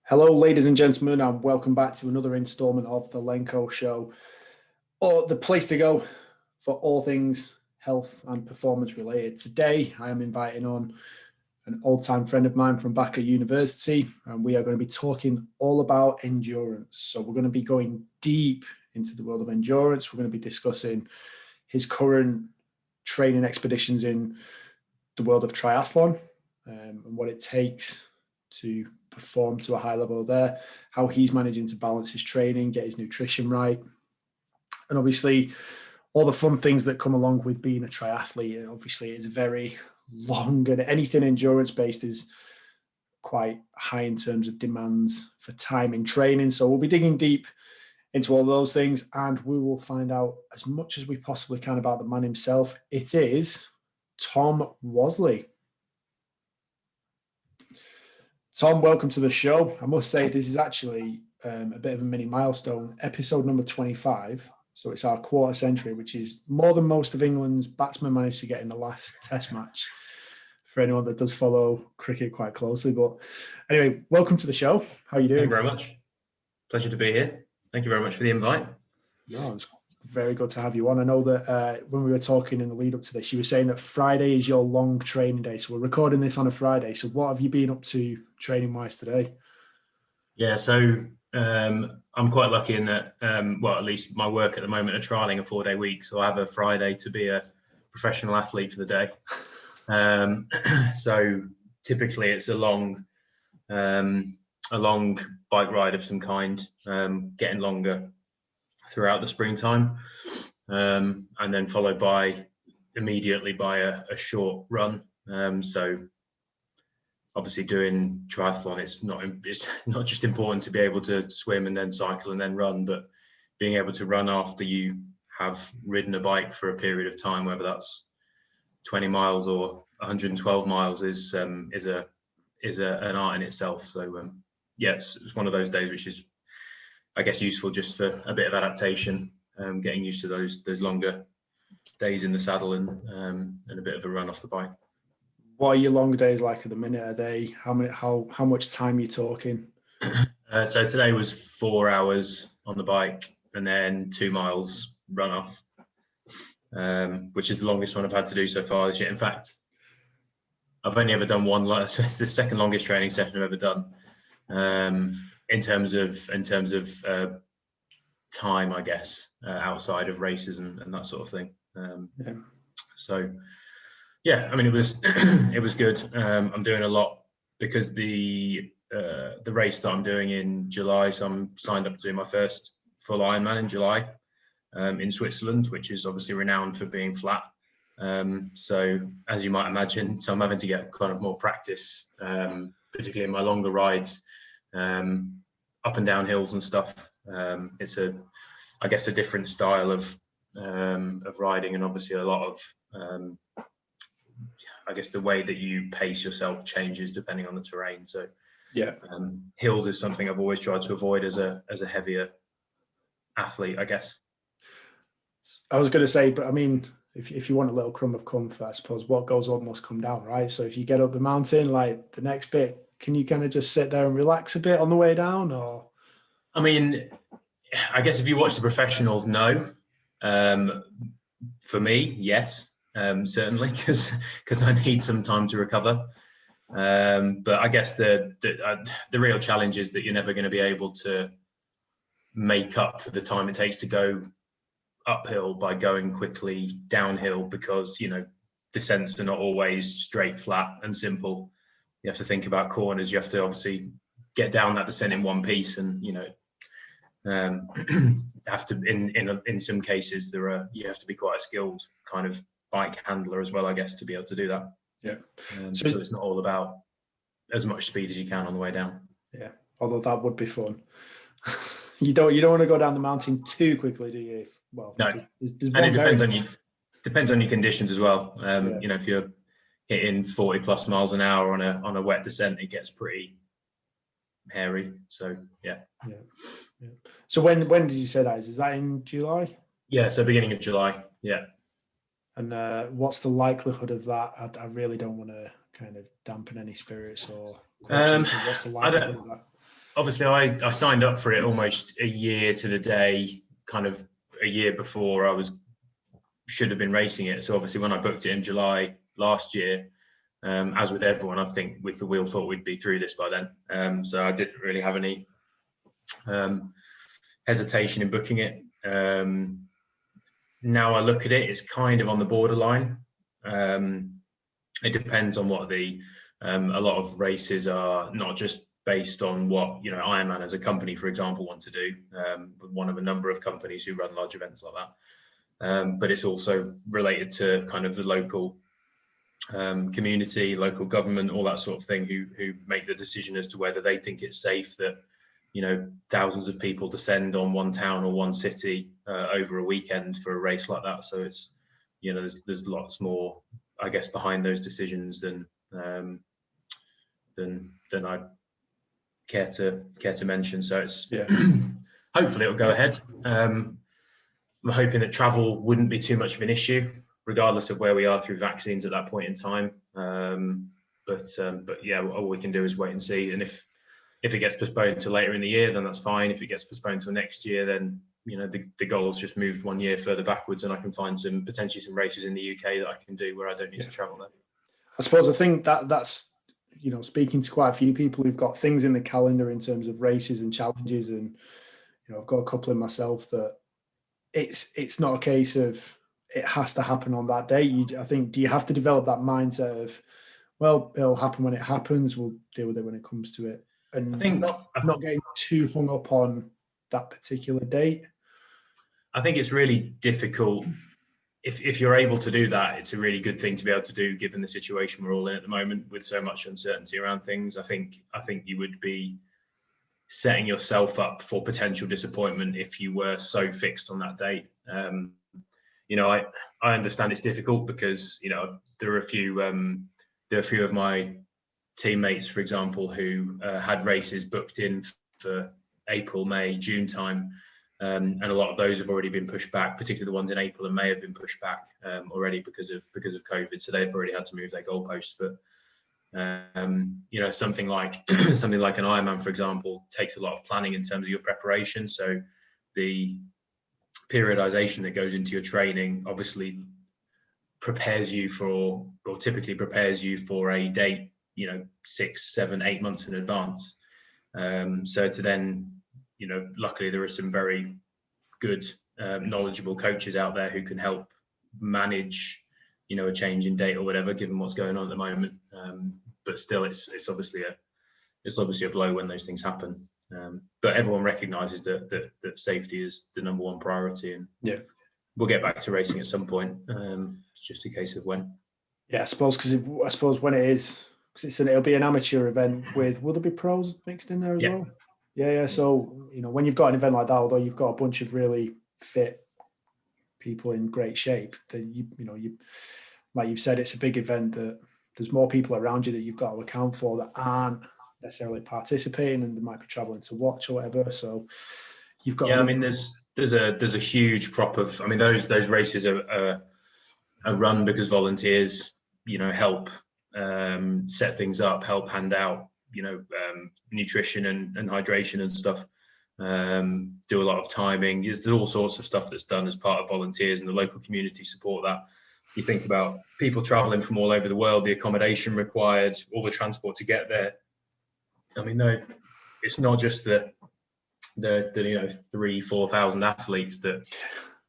Hello, ladies and gentlemen, and welcome back to another installment of the Lenko Show, or the place to go for all things health and performance related. Today, I am inviting on an old-time friend of mine from back at university, and we are going to be talking all about endurance. So we're going to be going deep into the world of endurance. We're going to be discussing his current training expeditions in the world of triathlon and what it takes to perform to a high level there, how he's managing to balance his training, get his nutrition right, and obviously all the fun things that come along with being a triathlete. And obviously it's very long, and anything endurance based is quite high in terms of demands for time in training. So we'll be digging deep into all those things, and we will find out as much as we possibly can about the man himself. It is Tom Wasley. Tom, welcome to the show. I must say this is actually a bit of a mini milestone, episode number 25. So it's our quarter century, which is more than most of England's batsmen managed to get in the last test match, for anyone that does follow cricket quite closely. But anyway, welcome to the show. How are you doing? Thank you very much. Pleasure to be here. Thank you very much for the invite. No, it's very good to have you on. I know that when we were talking in the lead up to this, you were saying that Friday is your long training day. So we're recording this on a Friday. So what have you been up to training wise today? Yeah, so I'm quite lucky in that, at least my work at the moment are trialing a 4-day week. So I have a Friday to be a professional athlete for the day. So typically it's a long bike ride of some kind, getting longer throughout the springtime, and then followed immediately by a short run. So obviously doing triathlon, it's not just important to be able to swim and then cycle and then run, but being able to run after you have ridden a bike for a period of time, whether that's 20 miles or 112 miles, is an art in itself. So it's one of those days which is, I guess, useful just for a bit of adaptation, getting used to those longer days in the saddle and a bit of a run off the bike. What are your long days like at the minute? Are they how much time are you talking? So today was 4 hours on the bike and then 2 miles run off, which is the longest one I've had to do so far this year. In fact, I've only ever done one. It's the second longest training session I've ever done. In terms of time, I guess, outside of races and that sort of thing. So, yeah, I mean, it was it was good. I'm doing a lot because the race that I'm doing in July, so I'm signed up to do my first full Ironman in July in Switzerland, which is obviously renowned for being flat. So as you might imagine, so I'm having to get kind of more practice, particularly in my longer rides, up and down hills and stuff. It's I guess a different style of riding, and obviously a lot of I guess the way that you pace yourself changes depending on the terrain. So hills is something I've always tried to avoid as a heavier athlete, I guess. I was going to say, but I mean, if you want a little crumb of comfort, I suppose what goes up must come down, right? So if you get up the mountain, like the next bit, can you kind of just sit there and relax a bit on the way down? Or I mean, I guess if you watch the professionals, no. For me, yes, certainly, because I need some time to recover. But I guess the real challenge is that you're never going to be able to make up for the time it takes to go uphill by going quickly downhill, because descents are not always straight, flat and simple. You have to think about corners. You have to obviously get down that descent in one piece, and have to in some cases you have to be quite a skilled kind of bike handler as well, I guess, to be able to do that. So it's not all about as much speed as you can on the way down. Although that would be fun. you don't want to go down the mountain too quickly, do you? Well, no. And it depends on your conditions as well. If you're hitting 40 plus miles an hour on a wet descent, it gets pretty hairy. So yeah. So when did you say that? Is that in July? Yeah, so beginning of July. Yeah. And what's the likelihood of that? I really don't want to kind of dampen any spirits or what's the likelihood of that? obviously I signed up for it almost a year to the day, kind of a year before should have been racing it. So obviously when I booked it in July last year, as with everyone, I think with the wheel thought we'd be through this by then. So I didn't really have any hesitation in booking it. Now I look at it, it's kind of on the borderline. It depends on what a lot of races are, not just based on what, Ironman as a company, for example, want to do, one of a number of companies who run large events like that. But it's also related to kind of the local community, local government, all that sort of thing, who make the decision as to whether they think it's safe that, thousands of people descend on one town or one city over a weekend for a race like that. So it's, there's lots more, I guess, behind those decisions than I care to mention. So it's hopefully it'll go ahead. I'm hoping that travel wouldn't be too much of an issue, regardless of where we are through vaccines at that point in time. But yeah, all we can do is wait and see. And if it gets postponed to later in the year, then that's fine. If it gets postponed to next year, then the goal's just moved 1 year further backwards, and I can find potentially some races in the UK that I can do where I don't need to travel there. I suppose I think that's speaking to quite a few people who've got things in the calendar in terms of races and challenges, and I've got a couple in myself that it's not a case of it has to happen on that day. I think, do you have to develop that mindset of, well, it'll happen when it happens, we'll deal with it when it comes to it, and I think not getting too hung up on that particular date? I think it's really difficult. If you're able to do that, it's a really good thing to be able to do, given the situation we're all in at the moment with so much uncertainty around things. I think you would be setting yourself up for potential disappointment if you were so fixed on that date. I understand it's difficult because there are a few of my teammates, for example, who had races booked in for April, May, June time. And a lot of those have already been pushed back, particularly the ones in April and May have been pushed back already because of COVID. So they've already had to move their goalposts. But something like an Ironman, for example, takes a lot of planning in terms of your preparation. So the periodization that goes into your training obviously typically prepares you for a date, 6, 7, 8 months in advance. So to then, luckily there are some very good, knowledgeable coaches out there who can help manage, a change in date or whatever, given what's going on at the moment. But still, it's obviously a blow when those things happen. But everyone recognises that safety is the number one priority, and we'll get back to racing at some point. It's just a case of when. Yeah, I suppose when it is, because it'll be an amateur event will there be pros mixed in there as well? Yeah. So, when you've got an event like that, although you've got a bunch of really fit people in great shape, then you like you've said, it's a big event that there's more people around you that you've got to account for that aren't necessarily participating, and they might be traveling to watch or whatever. So you've got. Yeah, there's a huge crop of. Those races are run because volunteers, help set things up, help hand out, nutrition and hydration and stuff. Do a lot of timing. There's all sorts of stuff that's done as part of volunteers, and the local community support that. You think about people traveling from all over the world, the accommodation required, all the transport to get there. It's not just the 3,000-4,000 athletes that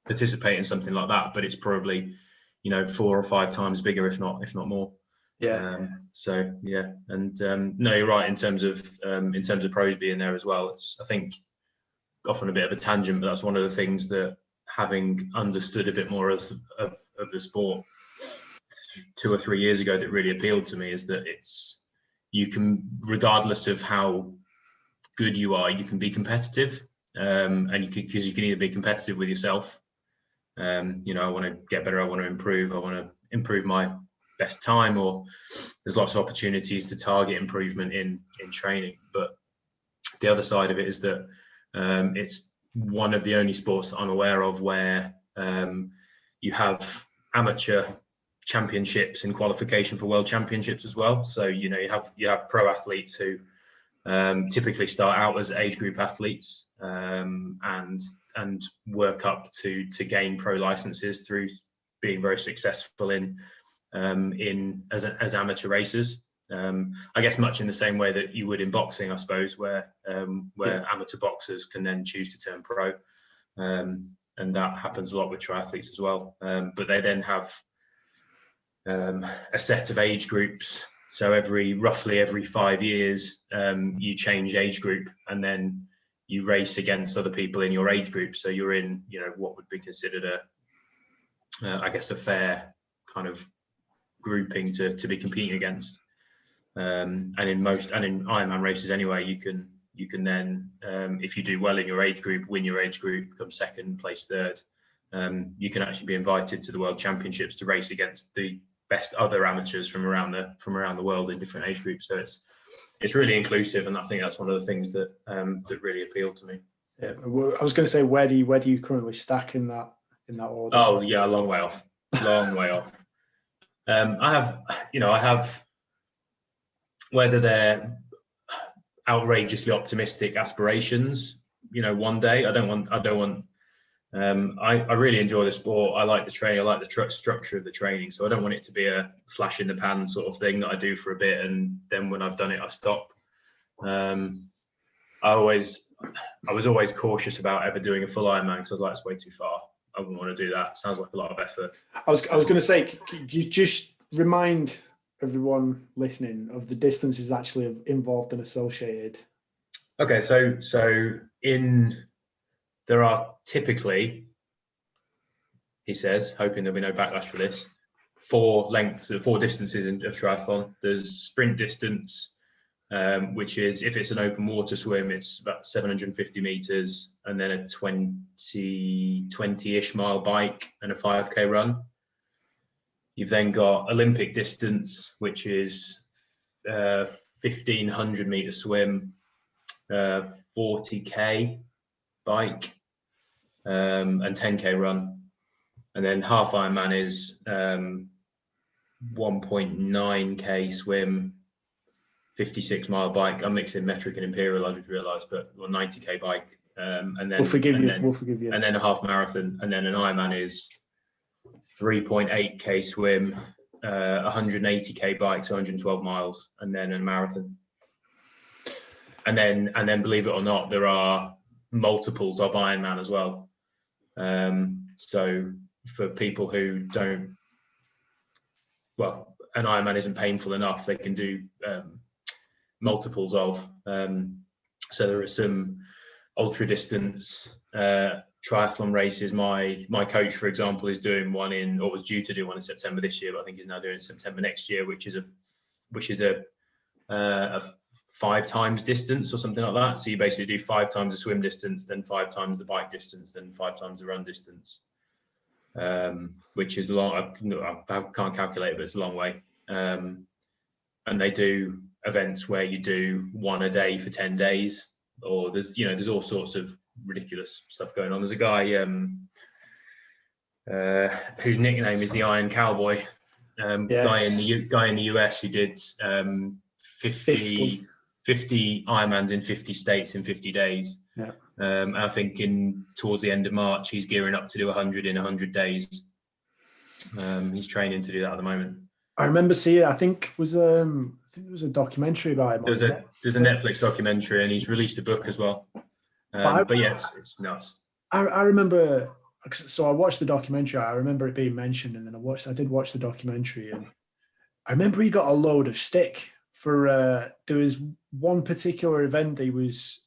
participate in something like that, but it's probably 4 or 5 times bigger, if not more. Yeah. So yeah, and no, you're right in terms of pros being there as well. It's, I think, often a bit of a tangent, but that's one of the things that, having understood a bit more of the sport 2 or 3 years ago, that really appealed to me, is that you can, regardless of how good you are, you can be competitive, and because you can either be competitive with yourself. I want to get better, I want to improve my best time, or there's lots of opportunities to target improvement in training. But the other side of it is that it's one of the only sports that I'm aware of where you have amateur championships and qualification for world championships as well. So you have pro athletes who typically start out as age group athletes, and work up to gain pro licenses through being very successful in as amateur racers. I guess much in the same way that you would in boxing, I suppose, where amateur boxers can then choose to turn pro, and that happens a lot with triathletes as well. But they then have a set of age groups. So roughly every 5 years, you change age group, and then you race against other people in your age group. So you're in, what would be considered I guess, a fair kind of grouping to be competing against. And in Ironman races anyway, you can then, if you do well in your age group, win your age group, become second, place third, you can actually be invited to the World Championships to race against the best other amateurs from around the world in different age groups. So it's really inclusive, and I think that's one of the things that really appealed to me. Yeah, I was going to say, where do you currently stack in that order? Oh yeah, a long way off. I have, whether they're outrageously optimistic aspirations, one day. I really enjoy the sport. I like the training. I like the structure of the training. So I don't want it to be a flash in the pan sort of thing that I do for a bit, and then when I've done it, I stop. I was always cautious about ever doing a full Ironman, because I was like, it's way too far. I wouldn't want to do that. It sounds like a lot of effort. I was going to say, could you just remind everyone listening of the distances actually involved and associated? Okay, so there are typically, he says, hoping there'll be no backlash for this, 4 distances of triathlon. There's sprint distance, which is, if it's an open water swim, it's about 750 meters, and then a 20-ish mile bike and a 5K run. You've then got Olympic distance, which is 1,500 meter swim, 40K bike, and 10K run. And then half Ironman is 1.9K swim, 56 mile bike. I'm mixing metric and imperial, I just realized, but 90K bike. And then we'll forgive you. And then a half marathon. And then an Ironman is 3.8K swim, 180K bike, so 112 miles, and then a marathon. And then believe it or not, there are multiples of Ironman as well. So for people who don't, an Ironman isn't painful enough, they can do multiples of. So there are some ultra distance triathlon races. My coach, for example, is doing one or was due to do one in September this year, but I think he's now doing September next year, which is a 5 times distance or something like that. So you basically do 5 times the swim distance, then 5 times the bike distance, then 5 times the run distance, which is long. I can't calculate it, but it's a long way. And they do events where you do one a day for 10 days, or there's all sorts of ridiculous stuff going on. There's a guy whose nickname is the Iron Cowboy, yes. guy in the US who did 50 Ironmans in 50 states in 50 days. Yeah. I think towards the end of March, he's gearing up to do 100 in 100 days. He's training to do that at the moment. I remember seeing, I think there was a documentary about him. There's a Netflix documentary, and he's released a book as well. But yeah, it's nuts. I remember, so I watched the documentary. I remember it being mentioned, and then I did watch the documentary, and I remember he got a load of stick for, there was one particular event he was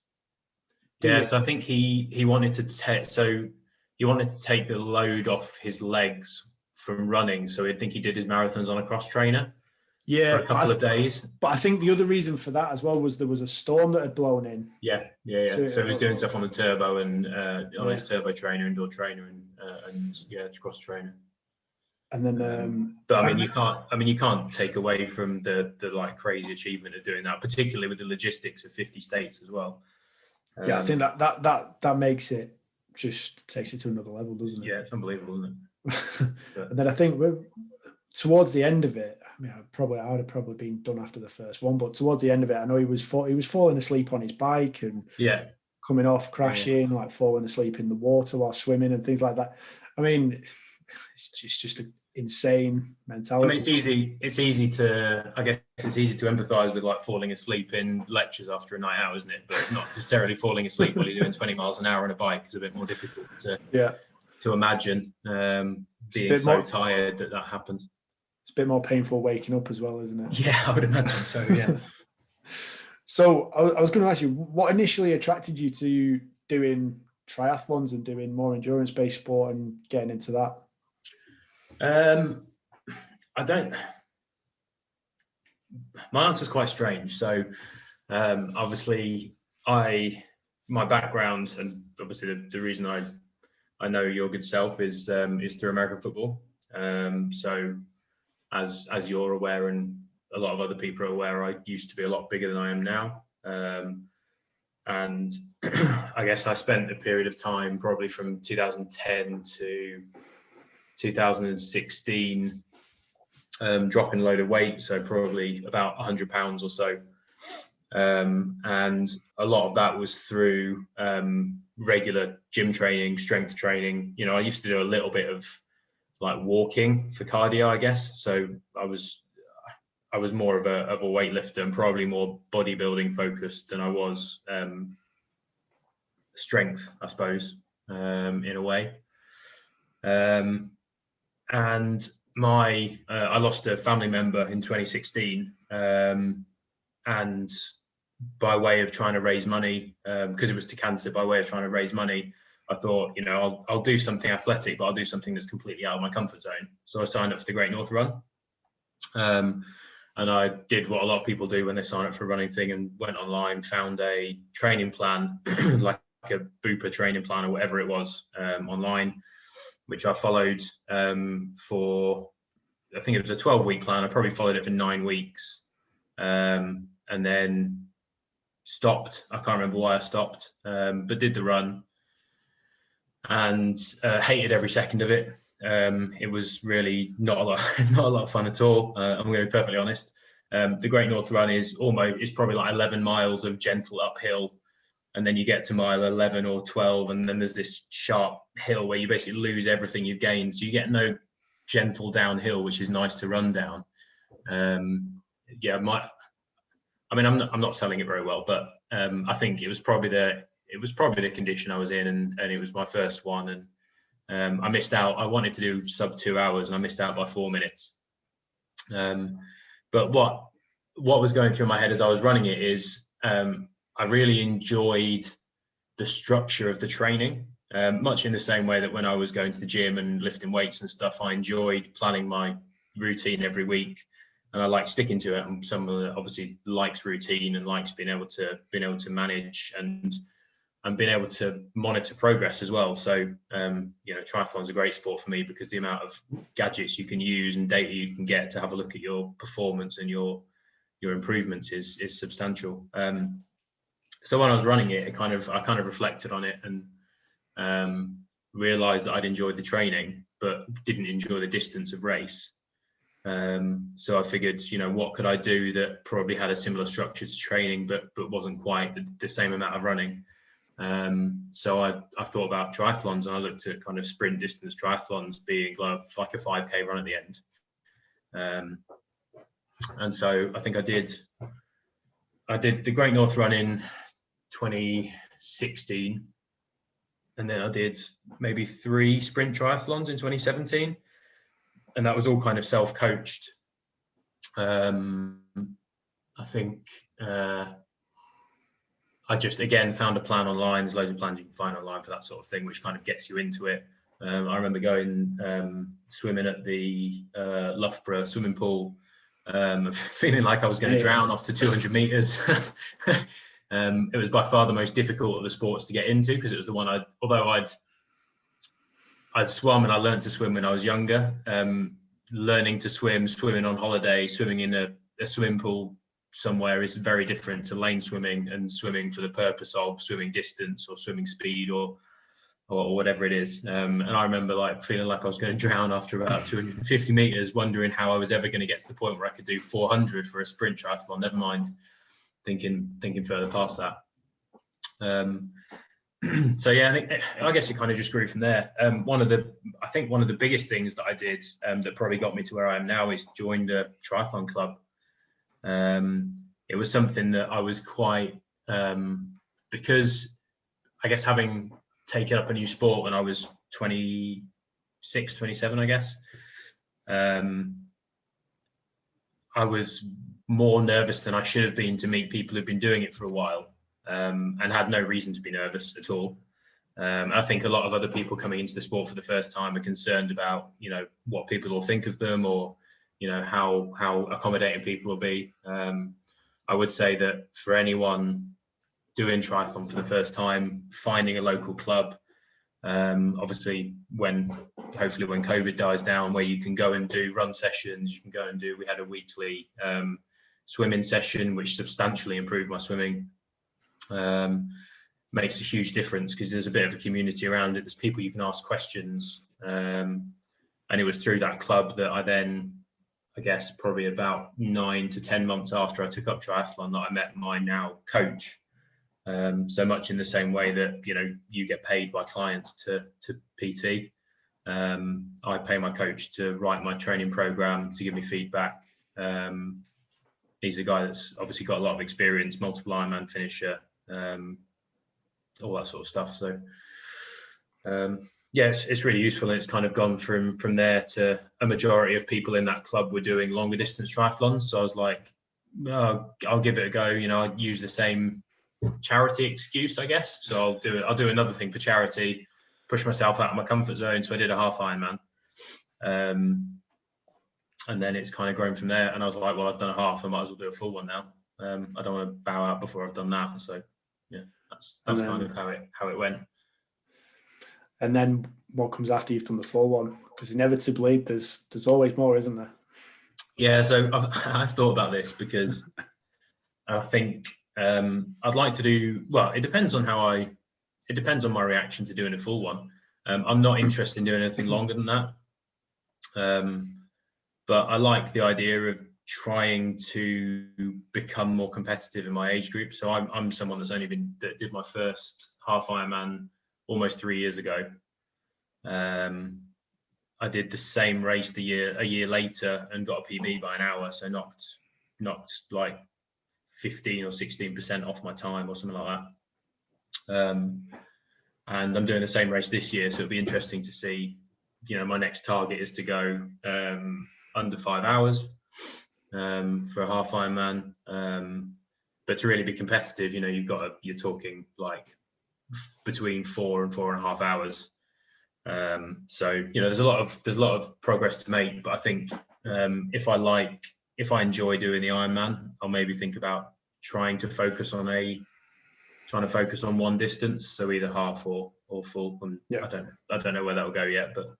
doing. Yes, I think he wanted to take the load off his legs from running, so I think he did his marathons on a cross trainer for a couple of days. But I think the other reason for that as well was there was a storm that had blown in. Yeah. So he was doing stuff on the turbo and on his turbo trainer, indoor trainer, and cross trainer. And then, but I mean, you can't take away from the like crazy achievement of doing that, particularly with the logistics of 50 states as well. I think that makes it, just takes it to another level, doesn't it? Yeah, it's unbelievable, isn't it? And then I think towards the end of it, mean, I would have probably been done after the first one, but towards the end of it, I know he was falling asleep on his bike and coming off, crashing, like falling asleep in the water while swimming and things like that. I mean, it's just an insane mentality. I mean, it's easy to empathise with like falling asleep in lectures after a night out, isn't it? But not necessarily falling asleep while you're doing 20 miles an hour on a bike is a bit more difficult to imagine. Being so tired that happens. It's a bit more painful waking up as well, isn't it? Yeah, I would imagine so. Yeah. So I was going to ask you, what initially attracted you to doing triathlons and doing more endurance-based sport and getting into that? My answer is quite strange. So obviously my background, and obviously the reason I know your good self is through American football. So as you're aware, and a lot of other people are aware, I used to be a lot bigger than I am now. And I guess I spent a period of time, probably from 2010 to 2016, dropping a load of weight, so probably about 100 pounds or so. And a lot of that was through regular gym training, strength training. You know, I used to do a little bit of like walking for cardio, I guess. So I was more of a weightlifter and probably more bodybuilding focused than I was strength, I suppose, in a way. And I lost a family member in 2016, and by way of trying to raise money, because it was to cancer, by way of trying to raise money, I thought, you know, I'll do something athletic, but I'll do something that's completely out of my comfort zone. So I signed up for the Great North Run. And I did what a lot of people do when they sign up for a running thing, and went online, found a training plan, like a Bupa training plan or whatever it was, online, which I followed for, I think it was a 12-week plan. I probably followed it for 9 weeks, and then stopped. I can't remember why I stopped, but did the run and hated every second of it. It was really not a lot of fun at all. I'm going to be perfectly honest. The Great North Run is probably like 11 miles of gentle uphill, and then you get to mile 11 or 12, and then there's this sharp hill where you basically lose everything you've gained. So you get no gentle downhill, which is nice to run down. I'm not selling it very well, but I think it was probably the condition I was in, and it was my first one, and I missed out. I wanted to do sub 2 hours, and I missed out by 4 minutes. But what was going through my head as I was running it is I really enjoyed the structure of the training, much in the same way that when I was going to the gym and lifting weights and stuff, I enjoyed planning my routine every week, and I like sticking to it. And someone obviously likes routine and likes being able to manage and being able to monitor progress as well. So, triathlon's a great sport for me because the amount of gadgets you can use and data you can get to have a look at your performance and your improvements is substantial. So when I was running it, I kind of reflected on it and realized that I'd enjoyed the training, but didn't enjoy the distance of race. So I figured, what could I do that probably had a similar structure to training, but wasn't quite the same amount of running. So I thought about triathlons, and I looked at kind of sprint distance triathlons being like a 5K run at the end. And so I think I did the Great North Run in 2016, and then I did maybe 3 sprint triathlons in 2017, and that was all kind of self-coached. I think I just, again, found a plan online. There's loads of plans you can find online for that sort of thing, which kind of gets you into it. I remember going swimming at the Loughborough swimming pool, feeling like I was going to drown off to 200 meters. It was by far the most difficult of the sports to get into, because it was the one I'd swum, and I learned to swim when I was younger. Learning to swimming on holiday, swimming in a swimming pool somewhere is very different to lane swimming and swimming for the purpose of swimming distance or swimming speed or or whatever it is. And I remember like feeling like I was going to drown after about 250 meters, wondering how I was ever going to get to the point where I could do 400 for a sprint triathlon, never mind thinking further past that. So yeah, I guess it kind of just grew from there. One of the biggest things that I did that probably got me to where I am now is joined a triathlon club. It was something that I was quite, because I guess having taken up a new sport when I was 26, 27, I guess, I was more nervous than I should have been to meet people who've been doing it for a while, and had no reason to be nervous at all. I think a lot of other people coming into the sport for the first time are concerned about, what people will think of them, or, how accommodating people will be. I would say that for anyone doing triathlon for the first time, finding a local club, obviously hopefully when COVID dies down, where you can go and do run sessions, we had a weekly swimming session, which substantially improved my swimming. Makes a huge difference because there's a bit of a community around it. There's people you can ask questions. And it was through that club that I then, I guess, probably about 9 to 10 months after I took up triathlon, that I met my now coach. So much in the same way that, you get paid by clients to PT. I pay my coach to write my training program, to give me feedback. He's a guy that's obviously got a lot of experience, multiple Ironman finisher, all that sort of stuff. So yeah, it's really useful, and it's kind of gone from there to a majority of people in that club were doing longer distance triathlons. So I was like, oh, I'll give it a go. I'll use the same charity excuse, I guess. So I'll do another thing for charity, push myself out of my comfort zone. So I did a half Ironman, and then it's kind of grown from there. And I was like, well, I've done a half, I might as well do a full one now. I don't want to bow out before I've done that. So yeah, that's kind of how it went. And then what comes after you've done the full one? Because inevitably there's always more, isn't there? Yeah, so I've thought about this, because I think I'd like to do, well, it depends on my reaction to doing a full one. I'm not interested in doing anything longer than that. But I like the idea of trying to become more competitive in my age group. So I'm someone that did my first half Ironman almost 3 years ago. I did the same race a year later and got a PB by an hour. So knocked like 15 or 16% off my time or something like that. And I'm doing the same race this year. So it'll be interesting to see, my next target is to go under 5 hours for a half Ironman. But to really be competitive, you're talking like between 4 and 4.5 hours. So there's a lot of progress to make. But I think if I enjoy doing the Ironman, I'll maybe think about trying to focus on one distance, so either half or full. And yeah. I don't know where that will go yet, but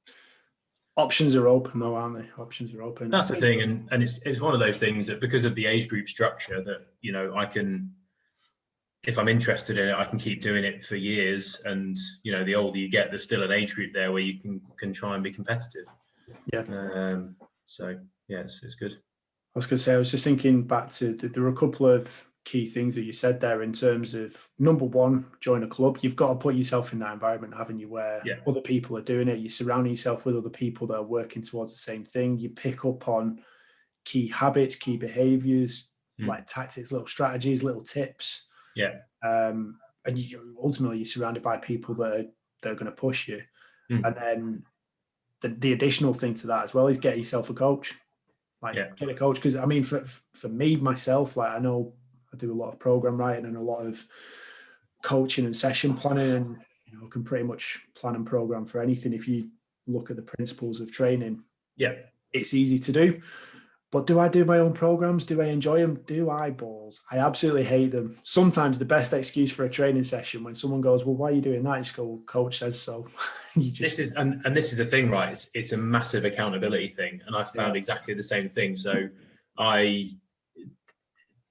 options are open though, aren't they? Options are open. That's the thing, and it's one of those things that, because of the age group structure, that I can, if I'm interested in it, I can keep doing it for years. And the older you get, there's still an age group there where you can try and be competitive. Yeah. So yeah, it's good. I was going to say, I was just thinking back to there were a couple of key things that you said there in terms of, number one, join a club. You've got to put yourself in that environment, haven't you, where other people are doing it. You surround yourself with other people that are working towards the same thing. You pick up on key habits, key behaviors, like tactics, little strategies, little tips. Yeah. And ultimately you're surrounded by people that are going to push you. And then the additional thing to that as well is get yourself a coach. Get a coach, because I mean, for me myself, like, I know I do a lot of program writing and a lot of coaching and session planning, and can pretty much plan and program for anything. If you look at the principles of training, it's easy to do. But do I do my own programs? Do I enjoy them? Do I, balls? I absolutely hate them. Sometimes the best excuse for a training session, when someone goes, well, why are you doing that? You just go, well, coach says so. This is the thing, right? It's a massive accountability thing. And I've found exactly the same thing. So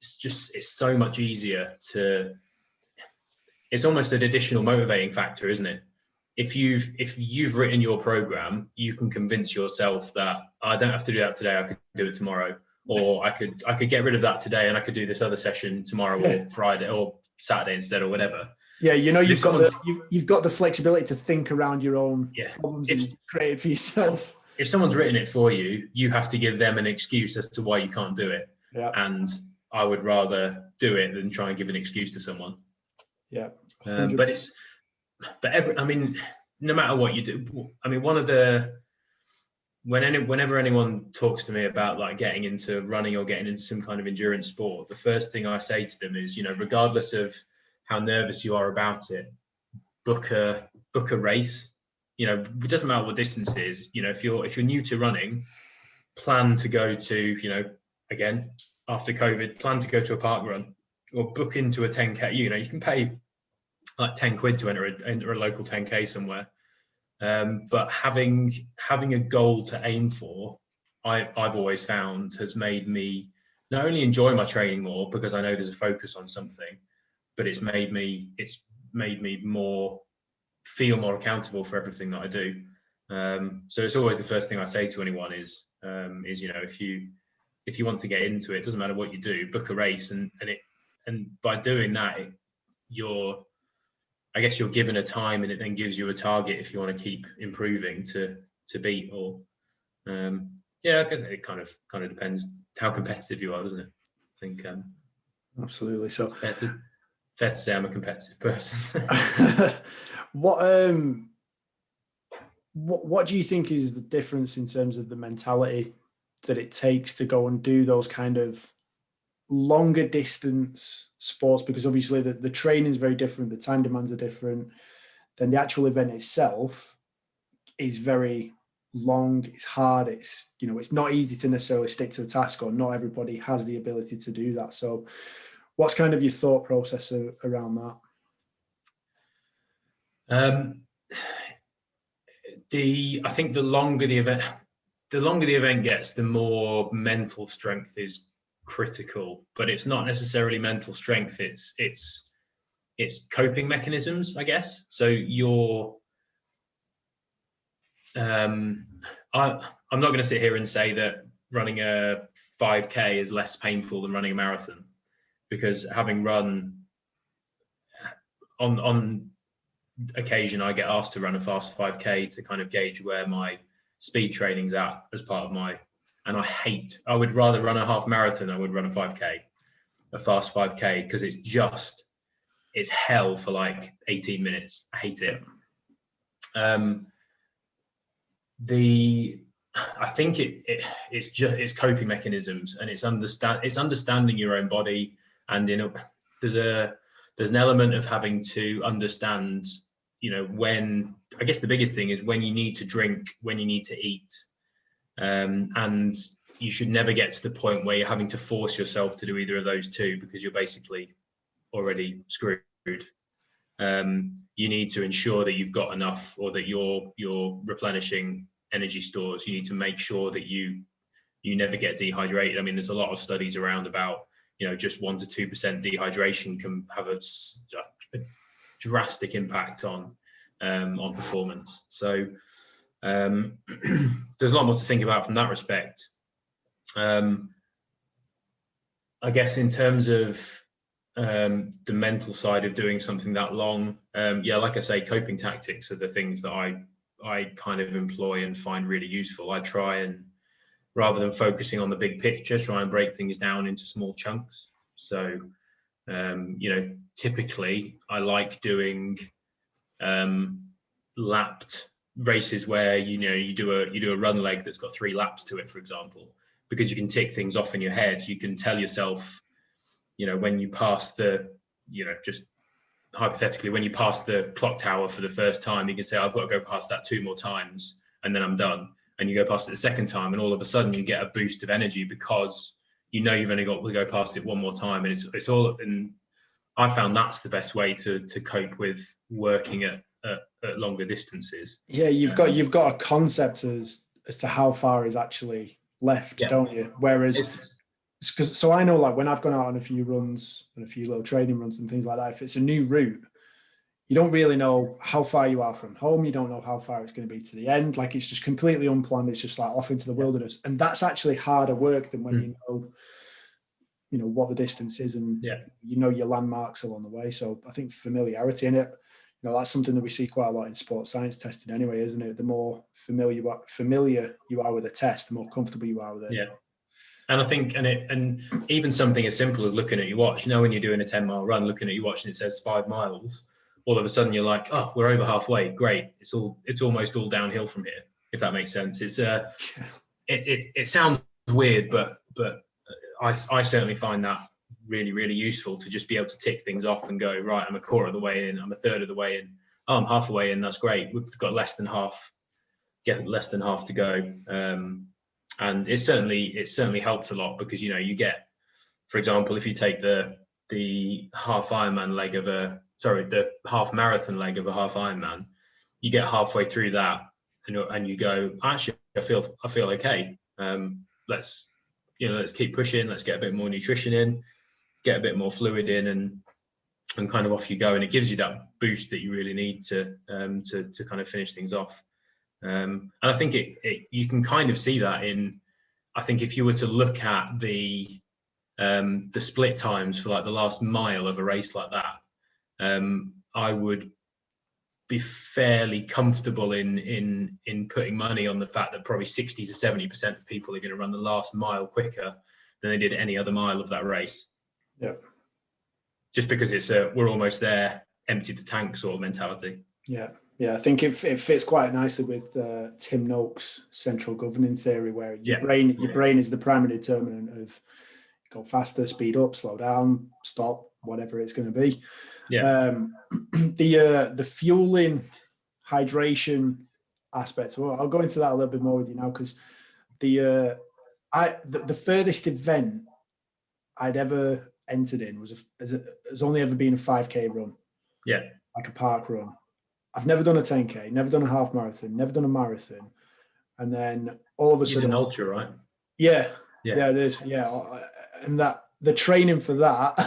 it's so much easier it's almost an additional motivating factor, isn't it? if you've written your program, you can convince yourself that I don't have to do that today. I could do it tomorrow, or I could get rid of that today and I could do this other session tomorrow or Friday or Saturday instead or whatever. Yeah, you know, But you've got the flexibility to think around your own problems that you've created for yourself. If someone's written it for you, you have to give them an excuse as to why you can't do it. Yeah. And I would rather do it than try and give an excuse to someone. Yeah. I mean, no matter what you do, I mean, whenever anyone talks to me about like getting into running or getting into some kind of endurance sport, the first thing I say to them is, you know, regardless of how nervous you are about it, book a race. You know, it doesn't matter what distance it is. You know, if you're new to running, plan to go to, you know, again, after COVID, plan to go to a park run or book into a 10K. You know, you can pay like 10 quid to enter a local 10K somewhere. But having a goal to aim for, I've always found has made me not only enjoy my training more because I know there's a focus on something, but it's made me feel more accountable for everything that I do. So it's always the first thing I say to anyone is you know, if you want to get into it, doesn't matter what you do, book a race, and by doing that, you're given a time, and it then gives you a target if you want to keep improving to beat. Or I guess it kind of depends how competitive you are, doesn't it? I think absolutely. So it's fair to say I'm a competitive person. What do you think is the difference in terms of the mentality that it takes to go and do those kind of longer distance sports? Because obviously the training is very different, the time demands are different, then the actual event itself is very long, it's hard, it's, you know, it's not easy to necessarily stick to a task, or not everybody has the ability to do that. So what's kind of your thought process around that? I think the longer the event gets, the more mental strength is critical. But it's not necessarily mental strength. It's coping mechanisms, I guess. So I'm not going to sit here and say that running a 5K is less painful than running a marathon, because having run on occasion, I get asked to run a fast 5K to kind of gauge where my speed training's at as part of and I would rather run a half marathon than I would run a 5K, a fast 5K, because it's hell for like 18 minutes. I hate it. I think it's coping mechanisms, and it's understanding your own body, and there's an element of having to understand, you know, when, I guess the biggest thing is when you need to drink, when you need to eat, and you should never get to the point where you're having to force yourself to do either of those two, because you're basically already screwed. You need to ensure that you've got enough, or that you're replenishing energy stores. You need to make sure that you never get dehydrated. I mean, there's a lot of studies around about, you know, just 1 to 2% dehydration can have a drastic impact on performance. So there's a lot more to think about from that respect. I guess in terms of the mental side of doing something that long, like I say, coping tactics are the things that I kind of employ and find really useful. I try and, rather than focusing on the big picture, try and break things down into small chunks. So, you know, typically I like doing lapped races where, you know, you do a run leg that's got 3 laps to it, for example, because you can tick things off in your head. You can tell yourself, you know, when you pass just hypothetically, when you pass the clock tower for the first time, you can say, I've got to go past that 2 more times and then I'm done. And you go past it the second time, and all of a sudden you get a boost of energy because you know you've only got to go past it 1 more time. And it's all, and I found that's the best way to cope with working at longer distances. Yeah, you've got a concept as to how far is actually left, don't you? Whereas, so I know, like, when I've gone out on a few runs and a few little training runs and things like that, if it's a new route, you don't really know how far you are from home. You don't know how far it's going to be to the end. Like, it's just completely unplanned. It's just like off into the wilderness. And that's actually harder work than when you know what the distance is, and you know your landmarks along the way. So I think familiarity in it, you know, that's something that we see quite a lot in sports science testing anyway, isn't it? The more familiar you are with a test, the more comfortable you are with it. Yeah. And I think, and even something as simple as looking at your watch, you know, when you're doing a 10-mile run, looking at your watch and it says 5 miles, all of a sudden you're like, oh, we're over halfway. Great. It's almost all downhill from here, if that makes sense. It's it sounds weird, but I certainly find that really, really useful to just be able to tick things off and go, right, I'm a quarter of the way in, I'm a third of the way in, oh, I'm half the way in, that's great. We've got less than half to go. And it certainly helped a lot, because, you know, you get, for example, if you take the half Ironman leg of the half marathon leg of a half Ironman, you get halfway through that and you go, actually, I feel okay. Let's keep pushing. Let's get a bit more nutrition in, get a bit more fluid in, and kind of off you go. And it gives you that boost that you really need to kind of finish things off. And I think you can kind of see that in, I think if you were to look at the split times for like the last mile of a race like that, I would be fairly comfortable in putting money on the fact that probably 60 to 70% of people are going to run the last mile quicker than they did any other mile of that race. Yeah. Just because it's we're almost there, empty the tank sort of mentality. Yeah. Yeah, I think it fits quite nicely with Tim Noakes' central governing theory, where your brain is the primary determinant of go faster, speed up, slow down, stop, whatever it's going to be. Yeah. The fueling, hydration aspect. Well, I'll go into that a little bit more with you now, because the furthest event I'd ever entered in has only ever been a 5K run. Yeah. Like a park run. I've never done a 10K, never done a half marathon, never done a marathon. And then all of a sudden, an ultra, right? Yeah, it is. Yeah. And that the training for that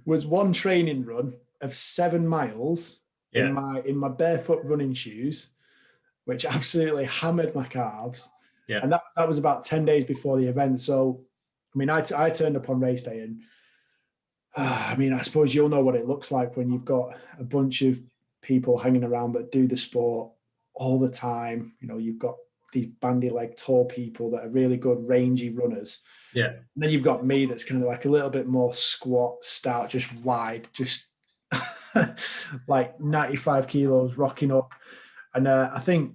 was one training run of 7 miles in my barefoot running shoes, which absolutely hammered my calves. Yeah. And that was about 10 days before the event. So, I mean, I turned up on race day, and I mean, I suppose you'll know what it looks like when you've got a bunch of people hanging around that do the sport all the time. You know, you've got these bandy leg tall people that are really good rangy runners. Yeah. And then you've got me that's kind of like a little bit more squat, stout, just wide, just like 95 kilos rocking up. And I think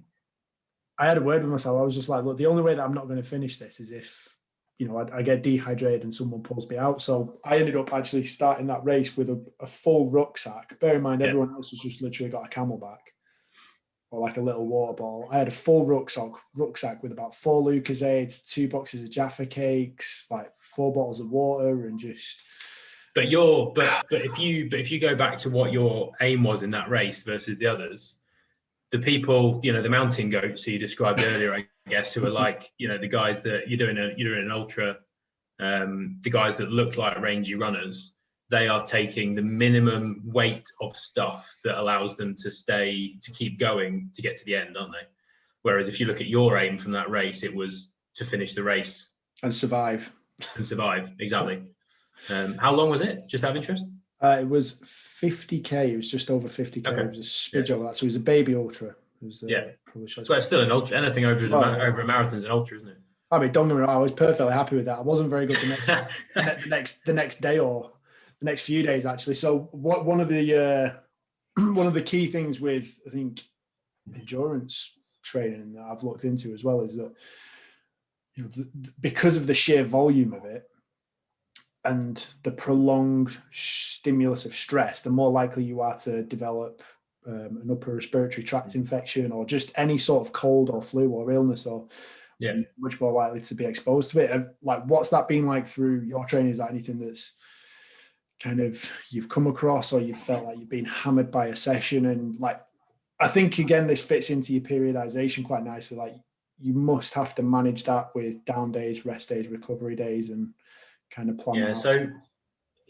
I had a word with myself. I was just like, look, the only way that I'm not going to finish this is if, you know, I get dehydrated and someone pulls me out. So I ended up actually starting that race with a full rucksack. Bear in mind, everyone else has just literally got a Camelback or like a little water ball. I had a full rucksack with about 4 Lucozades, 2 boxes of Jaffa cakes, like 4 bottles of water, and just. But if you go back to what your aim was in that race versus the others, the people, you know, the mountain goats who you described earlier, I guess, who are like, you know, the guys that you're doing an ultra, the guys that look like rangy runners, they are taking the minimum weight of stuff that allows them to keep going to get to the end, aren't they? Whereas if you look at your aim from that race, it was to finish the race and survive. Exactly. How long was it? Just out of interest? It was 50K. It was just over 50K. Okay. It was a smidge over that. So it was a baby ultra. It was, probably but it's still an ultra. Anything over a marathon is an ultra, isn't it? I mean, don't get me wrong. I was perfectly happy with that. I wasn't very good the next day or the next few days, actually. So one of the key things with, I think, endurance training that I've looked into as well is that, you know, because of the sheer volume of it and the prolonged stimulus of stress, the more likely you are to develop an upper respiratory tract infection or just any sort of cold or flu or illness, or much more likely to be exposed to it. Like, what's that been like through your training? Is that anything that's kind of you've come across, or you've felt like you've been hammered by a session? And like, I think again, this fits into your periodization quite nicely. Like, you must have to manage that with down days, rest days, recovery days, and kind of plan. Yeah. So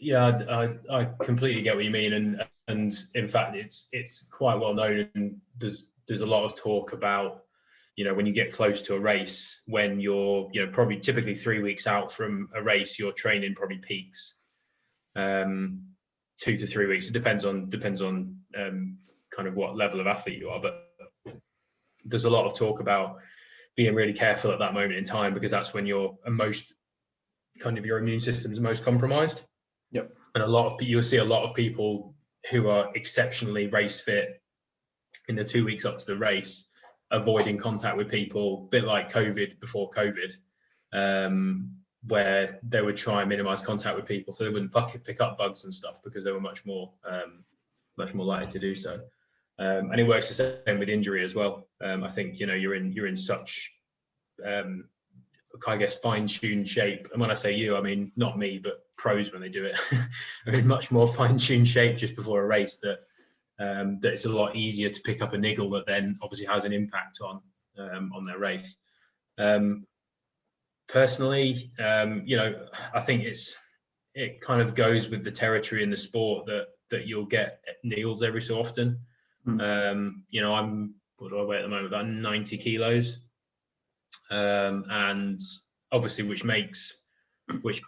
I completely get what you mean, and in fact, it's quite well known, and there's a lot of talk about, when you get close to a race, when you're, probably typically 3 weeks out from a race, your training probably peaks. 2 to 3 weeks. It depends on kind of what level of athlete you are, but there's a lot of talk about being really careful at that moment in time, because that's when your immune system's most compromised. Yep. And you'll see a lot of people who are exceptionally race fit in the 2 weeks up to the race, avoiding contact with people, a bit like COVID before COVID, where they would try and minimize contact with people so they wouldn't pick up bugs and stuff, because they were much more likely to do so. And it works the same with injury as well. I think, you're in such I guess fine-tuned shape, and when I say you, I mean not me, but pros when they do it, are in much more fine-tuned shape just before a race, that it's a lot easier to pick up a niggle that then obviously has an impact on their race. Personally, I think it kind of goes with the territory in the sport that you'll get niggles every so often. I'm, what do I weigh at the moment? About 90 kilos. And obviously which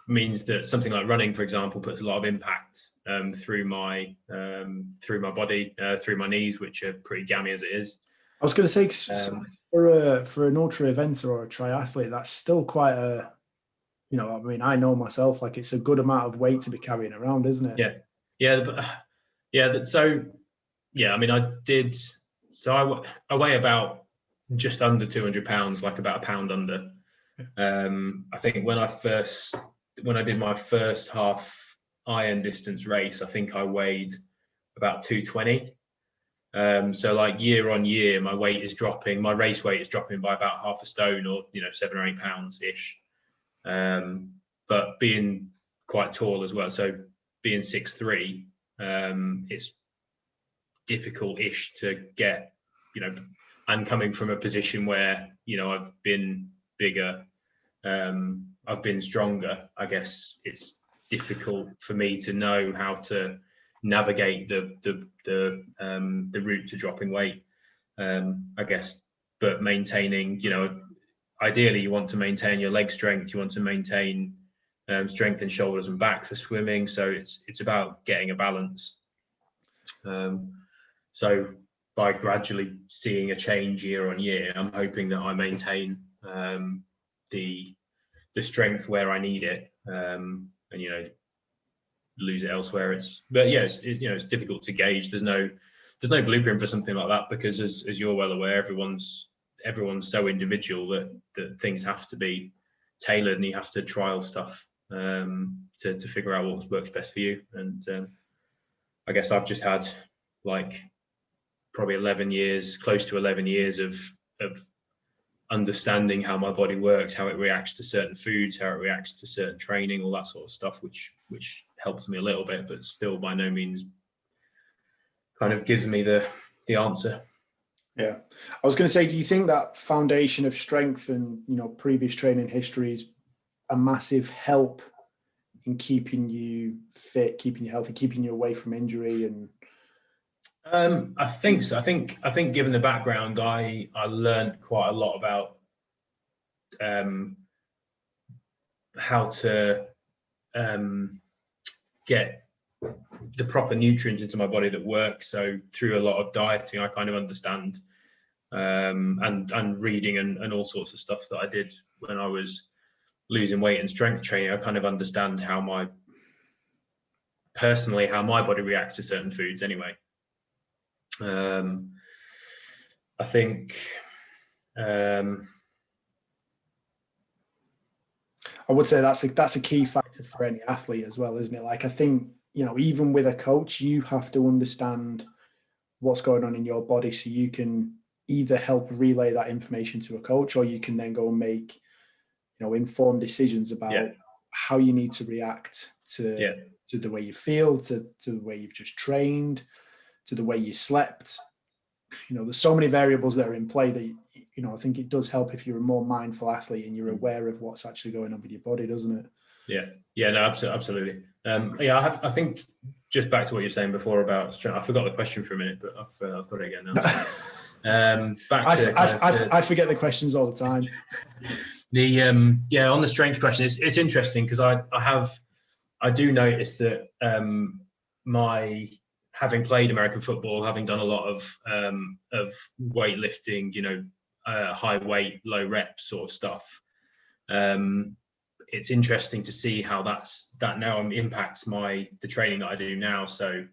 means that something like running, for example, puts a lot of impact through my body, through my knees, which are pretty gammy as it is. I was going to say, for an ultra eventer or a triathlete, that's still quite a, I know myself, like, it's a good amount of weight to be carrying around, isn't it? I weigh about just under 200 pounds, like about a pound under. I think when I did my first half iron distance race, I think I weighed about 220. So like year on year, my weight is dropping. My race weight is dropping by about half a stone, or 7 or 8 pounds ish. But being quite tall as well, so being 6'3", it's difficult-ish to get, and coming from a position where, I've been bigger, I've been stronger, I guess it's difficult for me to know how to navigate the route to dropping weight, I guess. But maintaining, ideally you want to maintain your leg strength, you want to maintain strength in shoulders and back for swimming. So it's about getting a balance. So by gradually seeing a change year on year, I'm hoping that I maintain the strength where I need it, and lose it elsewhere. It's difficult to gauge. There's no blueprint for something like that, because as you're well aware, everyone's so individual that things have to be tailored, and you have to trial stuff to figure out what works best for you. And I guess I've just had probably 11 years, close to 11 years of understanding how my body works, how it reacts to certain foods, how it reacts to certain training, all that sort of stuff, which helps me a little bit, but still by no means kind of gives me the answer. Yeah. I was going to say, do you think that foundation of strength and, previous training history is a massive help in keeping you fit, keeping you healthy, keeping you away from injury? And I think so. I think given the background, I learned quite a lot about how to get the proper nutrients into my body that work. So through a lot of dieting, I kind of understand, and reading and all sorts of stuff that I did when I was losing weight and strength training, I kind of understand how my body reacts to certain foods anyway. I think I would say that's a key factor for any athlete as well, isn't it? Like, I think, even with a coach, you have to understand what's going on in your body, so you can either help relay that information to a coach, or you can then go and make, informed decisions about how you need to react to the way you feel, to the way you've just trained, to the way you slept. There's so many variables that are in play that, I think it does help if you're a more mindful athlete and you're aware of what's actually going on with your body, doesn't it? Yeah, no, absolutely. Yeah, I think just back to what you were saying before about strength. I forgot the question for a minute, but I've got it again now. I forget the questions all the time. On the strength question, it's interesting because I do notice that my having played American football, having done a lot of weightlifting, high weight, low rep sort of stuff. It's interesting to see how that now impacts the training that I do now. So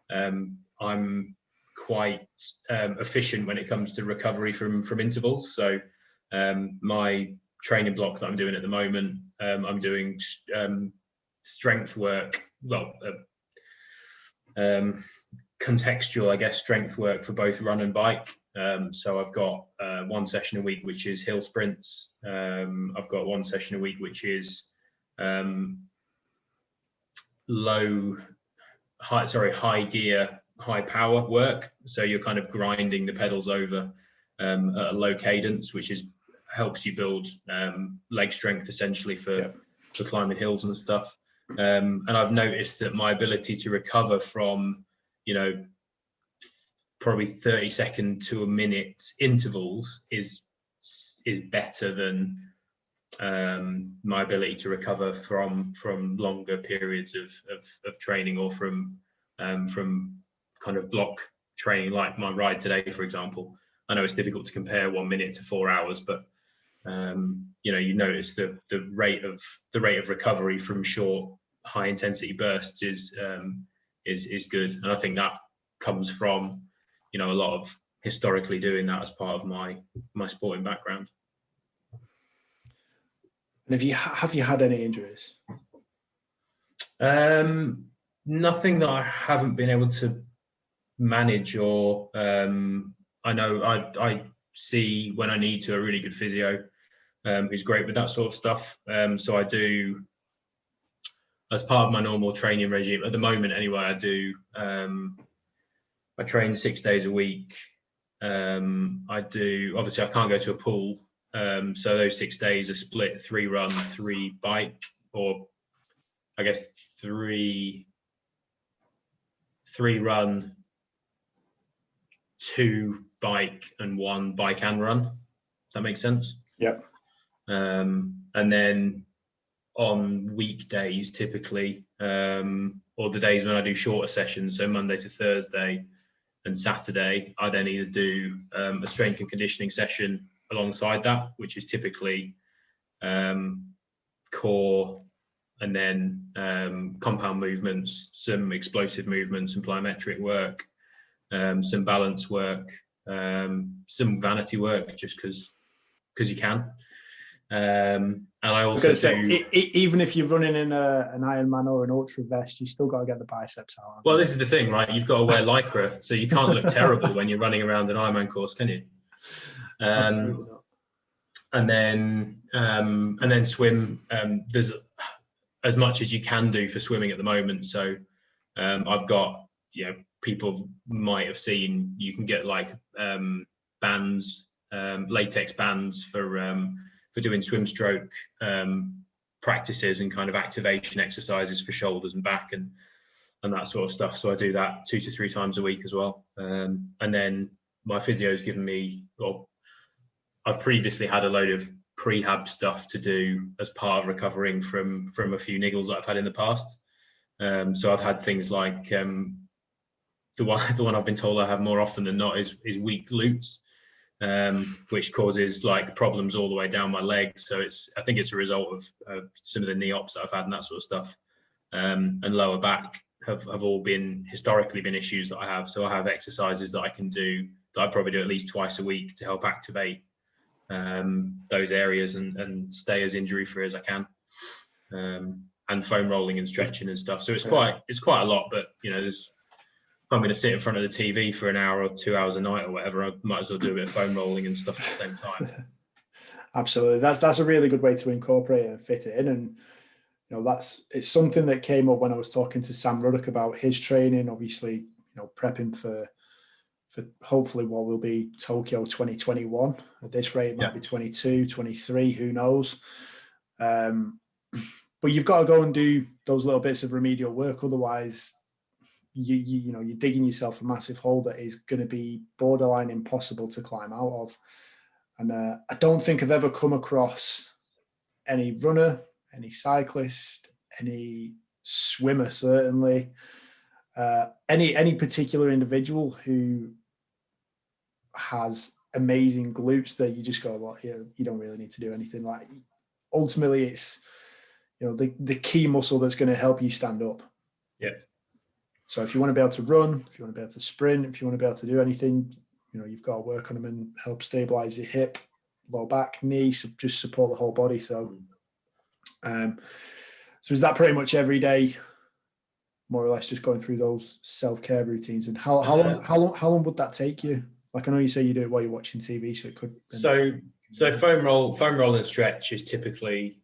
I'm quite efficient when it comes to recovery from intervals. So my training block that I'm doing at the moment, I'm doing strength work. Well, contextual, I guess, strength work for both run and bike. So I've got one session a week, which is hill sprints. I've got one session a week, which is high gear, high power work. So you're kind of grinding the pedals over at a low cadence, which helps you build leg strength essentially for climbing hills and stuff. And I've noticed that my ability to recover from, probably 30-second to a minute intervals is better than my ability to recover from longer periods of training, or from kind of block training, like my ride today, for example. I know it's difficult to compare 1 minute to 4 hours, but you notice the rate of recovery from short high intensity bursts is good, and I think that comes from a lot of historically doing that as part of my sporting background. And have you had any injuries? Nothing that I haven't been able to manage, or I know I see when I need to a really good physio who's great with that sort of stuff. So I do, as part of my normal training regime at the moment anyway, I train 6 days a week. Obviously I can't go to a pool. So those 6 days are split 3 run, 3 bike, or I guess 3 run, 2 bike, and 1 bike and run. Does that make sense? Yep. And then on weekdays, typically, or the days when I do shorter sessions, so Monday to Thursday and Saturday, I then either do a strength and conditioning session alongside that, which is typically core, and then compound movements, some explosive movements and plyometric work, some balance work, some vanity work, just because you can. And I also even if you're running in an Ironman or an ultra vest, you still got to get the biceps out. Well, this is the thing, right? You've got to wear Lycra, so you can't look terrible when you're running around an Ironman course, can you? Absolutely not. And then swim. There's as much as you can do for swimming at the moment. So I've got, people might have seen, you can get like bands, latex bands for doing swim stroke practices and kind of activation exercises for shoulders and back and that sort of stuff. So I do that 2 to 3 times a week as well. And then my physio's given me, I've previously had a load of prehab stuff to do as part of recovering from a few niggles that I've had in the past. So I've had things like the one I've been told I have more often than not is weak glutes, which causes like problems all the way down my legs. So I think it's a result of some of the knee ops that I've had and that sort of stuff. And lower back have all historically been issues that I have. So I have exercises that I can do, that I probably do at least twice a week to help activate those areas and stay as injury free as I can, and foam rolling and stretching and stuff. So it's quite a lot, but if I'm going to sit in front of the TV for an hour or 2 hours a night or whatever, I might as well do a bit of foam rolling and stuff at the same time. Absolutely, that's a really good way to incorporate it and fit it in. And it's something that came up when I was talking to Sam Ruddock about his training. Obviously, prepping for hopefully what will be Tokyo 2021. At this rate, it might be 22, 23, who knows? But but you've got to go and do those little bits of remedial work. Otherwise, you're digging yourself a massive hole that is going to be borderline impossible to climb out of. And I don't think I've ever come across any runner, any cyclist, any swimmer, certainly, any particular individual who has amazing glutes that you just go, well, you don't really need to do anything. Like, ultimately, it's, the key muscle that's going to help you stand up. Yeah. So if you want to be able to run, if you want to be able to sprint, if you want to be able to do anything, you've got to work on them and help stabilize your hip, low back, knee, just support the whole body. So, so is that pretty much every day, more or less, just going through those self-care routines? And how long would that take you? Like, I know you say you do it while you're watching TV, so it could. So foam roll and stretch is typically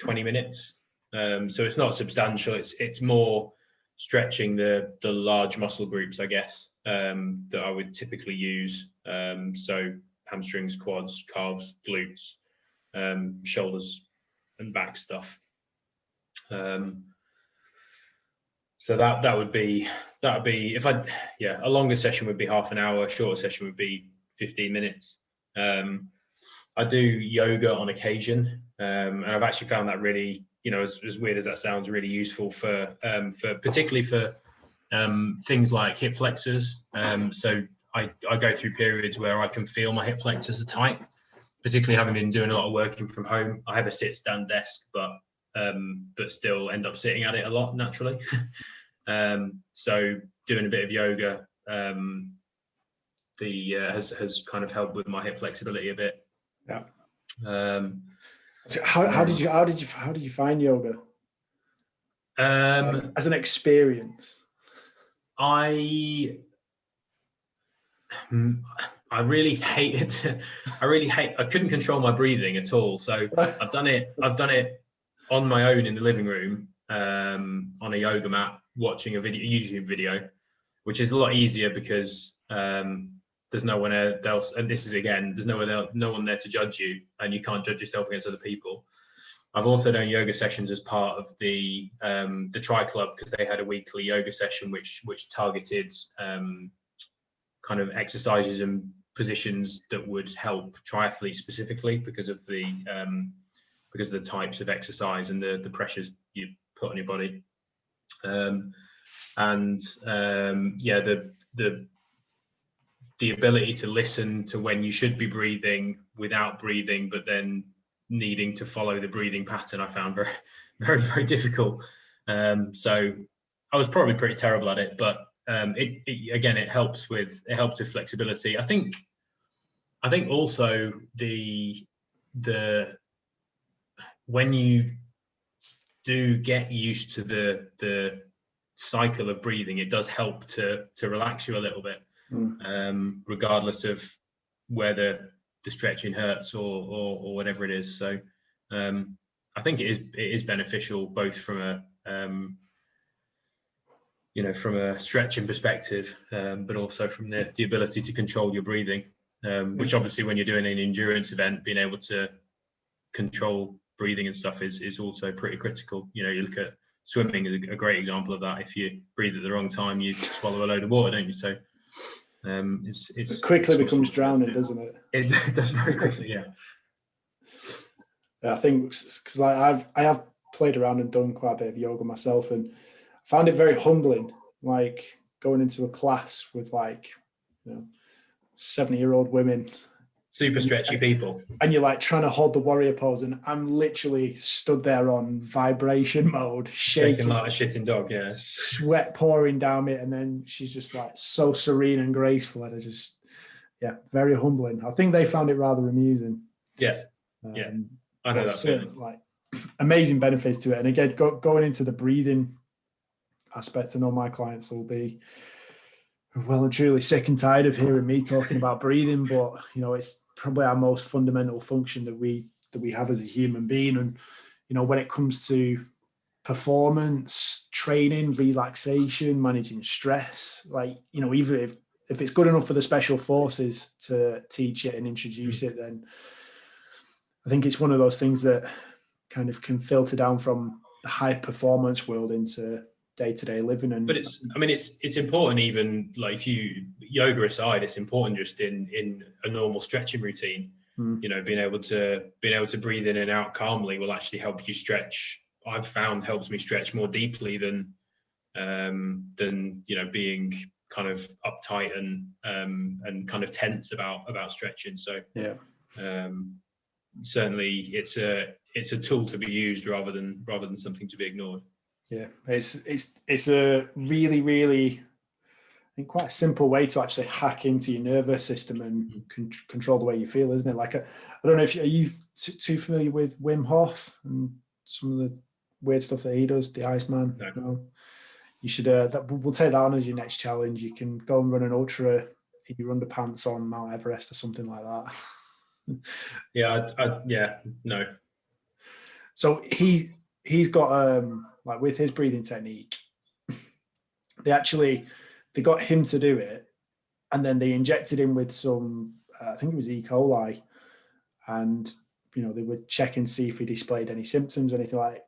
20 minutes. So it's not substantial. It's more stretching the large muscle groups, I guess, that I would typically use. So hamstrings, quads, calves, glutes, shoulders and back stuff. So that would be if a longer session would be half an hour, a shorter session would be 15 minutes. I do yoga on occasion, and I've actually found that really, as weird as that sounds, really useful for particularly for things like hip flexors. So I go through periods where I can feel my hip flexors are tight, particularly having been doing a lot of working from home. I have a sit-stand desk, but still end up sitting at it a lot naturally. So doing a bit of yoga has kind of helped with my hip flexibility a bit. Yeah. So how did you find yoga as an experience? I really hated. I couldn't control my breathing at all. So I've done it on my own in the living room, on a yoga mat, watching a YouTube video, which is a lot easier because there's no one else, and this is again, there's no one there to judge you, and you can't judge yourself against other people. I've also done yoga sessions as part of the Tri Club, because they had a weekly yoga session which targeted kind of exercises and positions that would help triathletes specifically because of the types of exercise and the pressures you put on your body. The ability to listen to when you should be breathing without breathing, but then needing to follow the breathing pattern, I found very, very, very difficult. So I was probably pretty terrible at it, but it helps with flexibility. I think also the when you do get used to the cycle of breathing, it does help to relax you a little bit, regardless of whether the stretching hurts or whatever it is. So I think it is beneficial both from a from a stretching perspective, but also from the ability to control your breathing, which obviously when you're doing an endurance event, being able to control breathing and stuff is also pretty critical. You look at swimming as a great example of that. If you breathe at the wrong time, you swallow a load of water, don't you? So it quickly becomes drowning, doesn't it? It does very quickly, yeah. I think because I have played around and done quite a bit of yoga myself, and found it very humbling, like going into a class with 70-year-old women, super stretchy people, and you're like trying to hold the warrior pose, and I'm literally stood there on vibration mode, shaking like a shitting dog, yeah, sweat pouring down me, and then she's just like so serene and graceful, and very humbling. I think they found it rather amusing. Yeah, I know that feeling. Like amazing benefits to it, and again, going into the breathing aspect, I know my clients will be well and truly sick and tired of hearing me talking about breathing, but it's probably our most fundamental function that we have as a human being. And when it comes to performance training, relaxation, managing stress, even if it's good enough for the special forces to teach it and introduce it, then I think it's one of those things that kind of can filter down from high performance world into day-to-day living. And but it's important, even like if yoga aside, it's important just in a normal stretching routine. Being able to breathe in and out calmly will actually help you stretch. I've found helps me stretch more deeply than being kind of uptight and kind of tense about stretching. So certainly it's a tool to be used rather than something to be ignored. Yeah, it's a really, really, I think, quite a simple way to actually hack into your nervous system and control the way you feel, isn't it? Like, I don't know if are you too familiar with Wim Hof and some of the weird stuff that he does, the Iceman? No. You should. We'll take that on as your next challenge. You can go and run an ultra in your underpants on Mount Everest or something like that. No. So he's got like with his breathing technique, they got him to do it, and then they injected him with some, I think it was E. coli, and they were checking to see if he displayed any symptoms or anything like.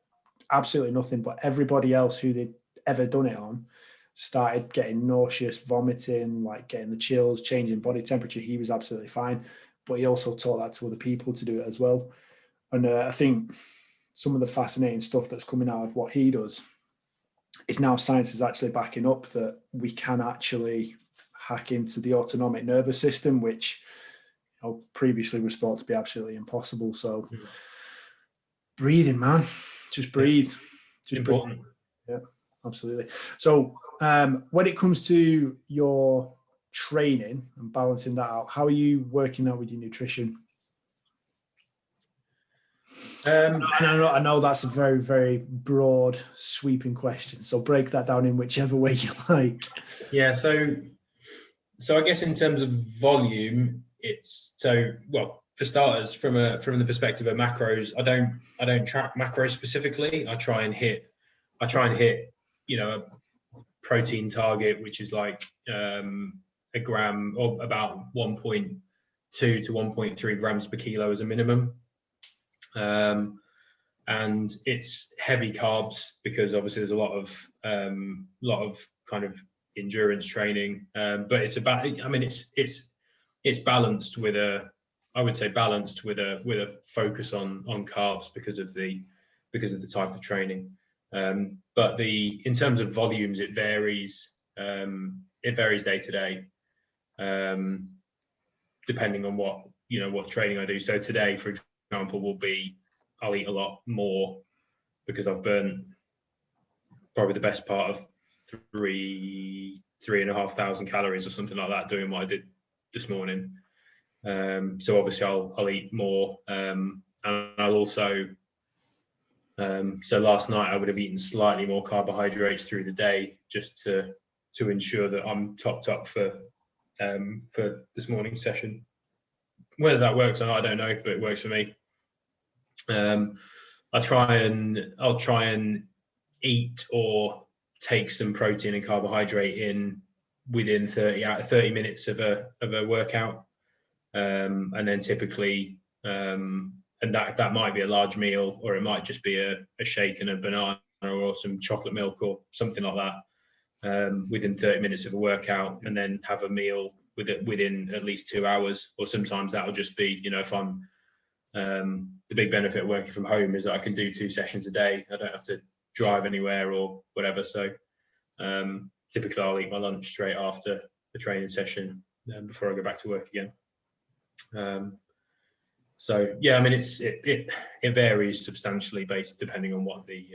Absolutely nothing. But everybody else who they'd ever done it on started getting nauseous, vomiting, like getting the chills, changing body temperature. He was absolutely fine, but he also taught that to other people to do it as well. And I think some of the fascinating stuff that's coming out of what he does is now science is actually backing up that we can actually hack into the autonomic nervous system, which previously was thought to be absolutely impossible. So breathing, man, just breathe. Just important. Breathe. Yeah, absolutely. So when it comes to your training and balancing that out, how are you working out with your nutrition? I know that's a very, very broad, sweeping question. So break that down in whichever way you like. Yeah. So I guess in terms of volume, for starters, from the perspective of macros, I don't track macros specifically. I try and hit a protein target, which is like a gram or about 1.2 to 1.3 grams per kilo as a minimum. And it's heavy carbs because obviously there's a lot of kind of endurance training, but it's about, it's balanced with a focus on carbs because of the type of training. But in terms of volumes, it varies day to day, depending on what training I do. So today, for example, I'll eat a lot more because I've burnt probably the best part of 3,500 calories or something like that doing what I did this morning. So obviously I'll eat more, and I'll also so last night I would have eaten slightly more carbohydrates through the day just to ensure that I'm topped up for this morning's session. Whether that works or not, I don't know, but it works for me. I'll try and eat or take some protein and carbohydrate in within 30 minutes of a workout, and then typically, and that might be a large meal, or it might just be a shake and a banana or some chocolate milk or something like that, within 30 minutes of a workout, and then have a meal within at least 2 hours. Or sometimes that'll just be, if I'm the big benefit of working from home is that I can do 2 sessions a day. I don't have to drive anywhere or whatever. So typically I'll eat my lunch straight after the training session before I go back to work again. So yeah, it varies substantially depending on what the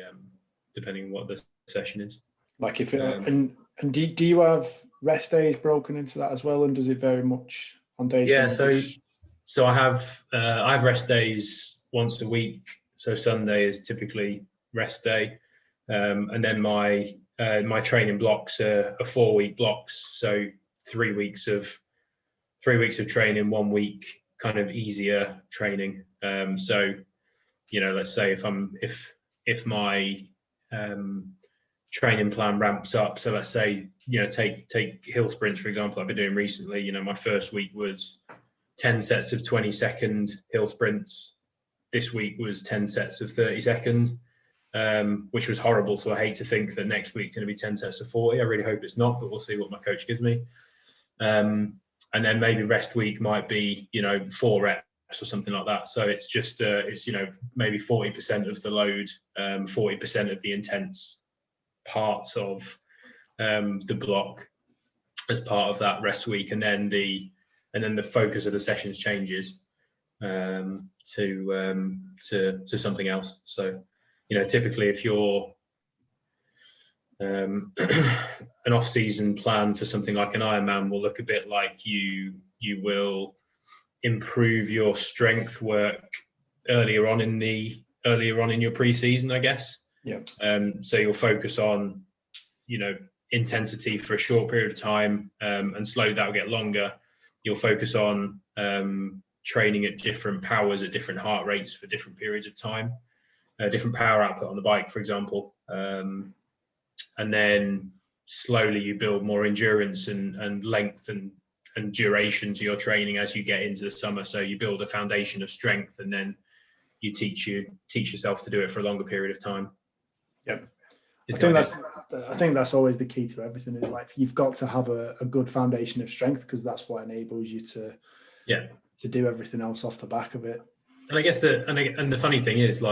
session is. Like if and do you have rest days broken into that as well, and does it vary much on days? Yeah, so I have rest days once a week. So Sunday is typically rest day, and then my training blocks are 4-week blocks. So 3 weeks of training, 1 week kind of easier training. So let's say if my training plan ramps up, so let's say take hill sprints for example, I've been doing recently. My first week was 10 sets of 20-second hill sprints. This week was 10 sets of 30-second. which was horrible. So I hate to think that next week's going to be 10 sets of 40. I really hope it's not, but we'll see what my coach gives me. And then maybe rest week might be, 4 reps or something like that. So it's just, maybe 40% of the load, 40% of the intense parts of the block as part of that rest week. And then the focus of the sessions changes to something else. So, typically if you're an off-season plan for something like an Ironman will look a bit like you will improve your strength work earlier on in your pre-season, I guess. Yeah. So you'll focus on, intensity for a short period of time, and slowly that will get longer. You'll focus on training at different powers at different heart rates for different periods of time, different power output on the bike, for example. And then slowly you build more endurance and length and duration to your training as you get into the summer. So you build a foundation of strength, and then you teach yourself to do it for a longer period of time. Yep. I think that's always the key to everything in life. You've got to have a good foundation of strength, because that's what enables you to do everything else off the back of it. And I guess the funny thing is,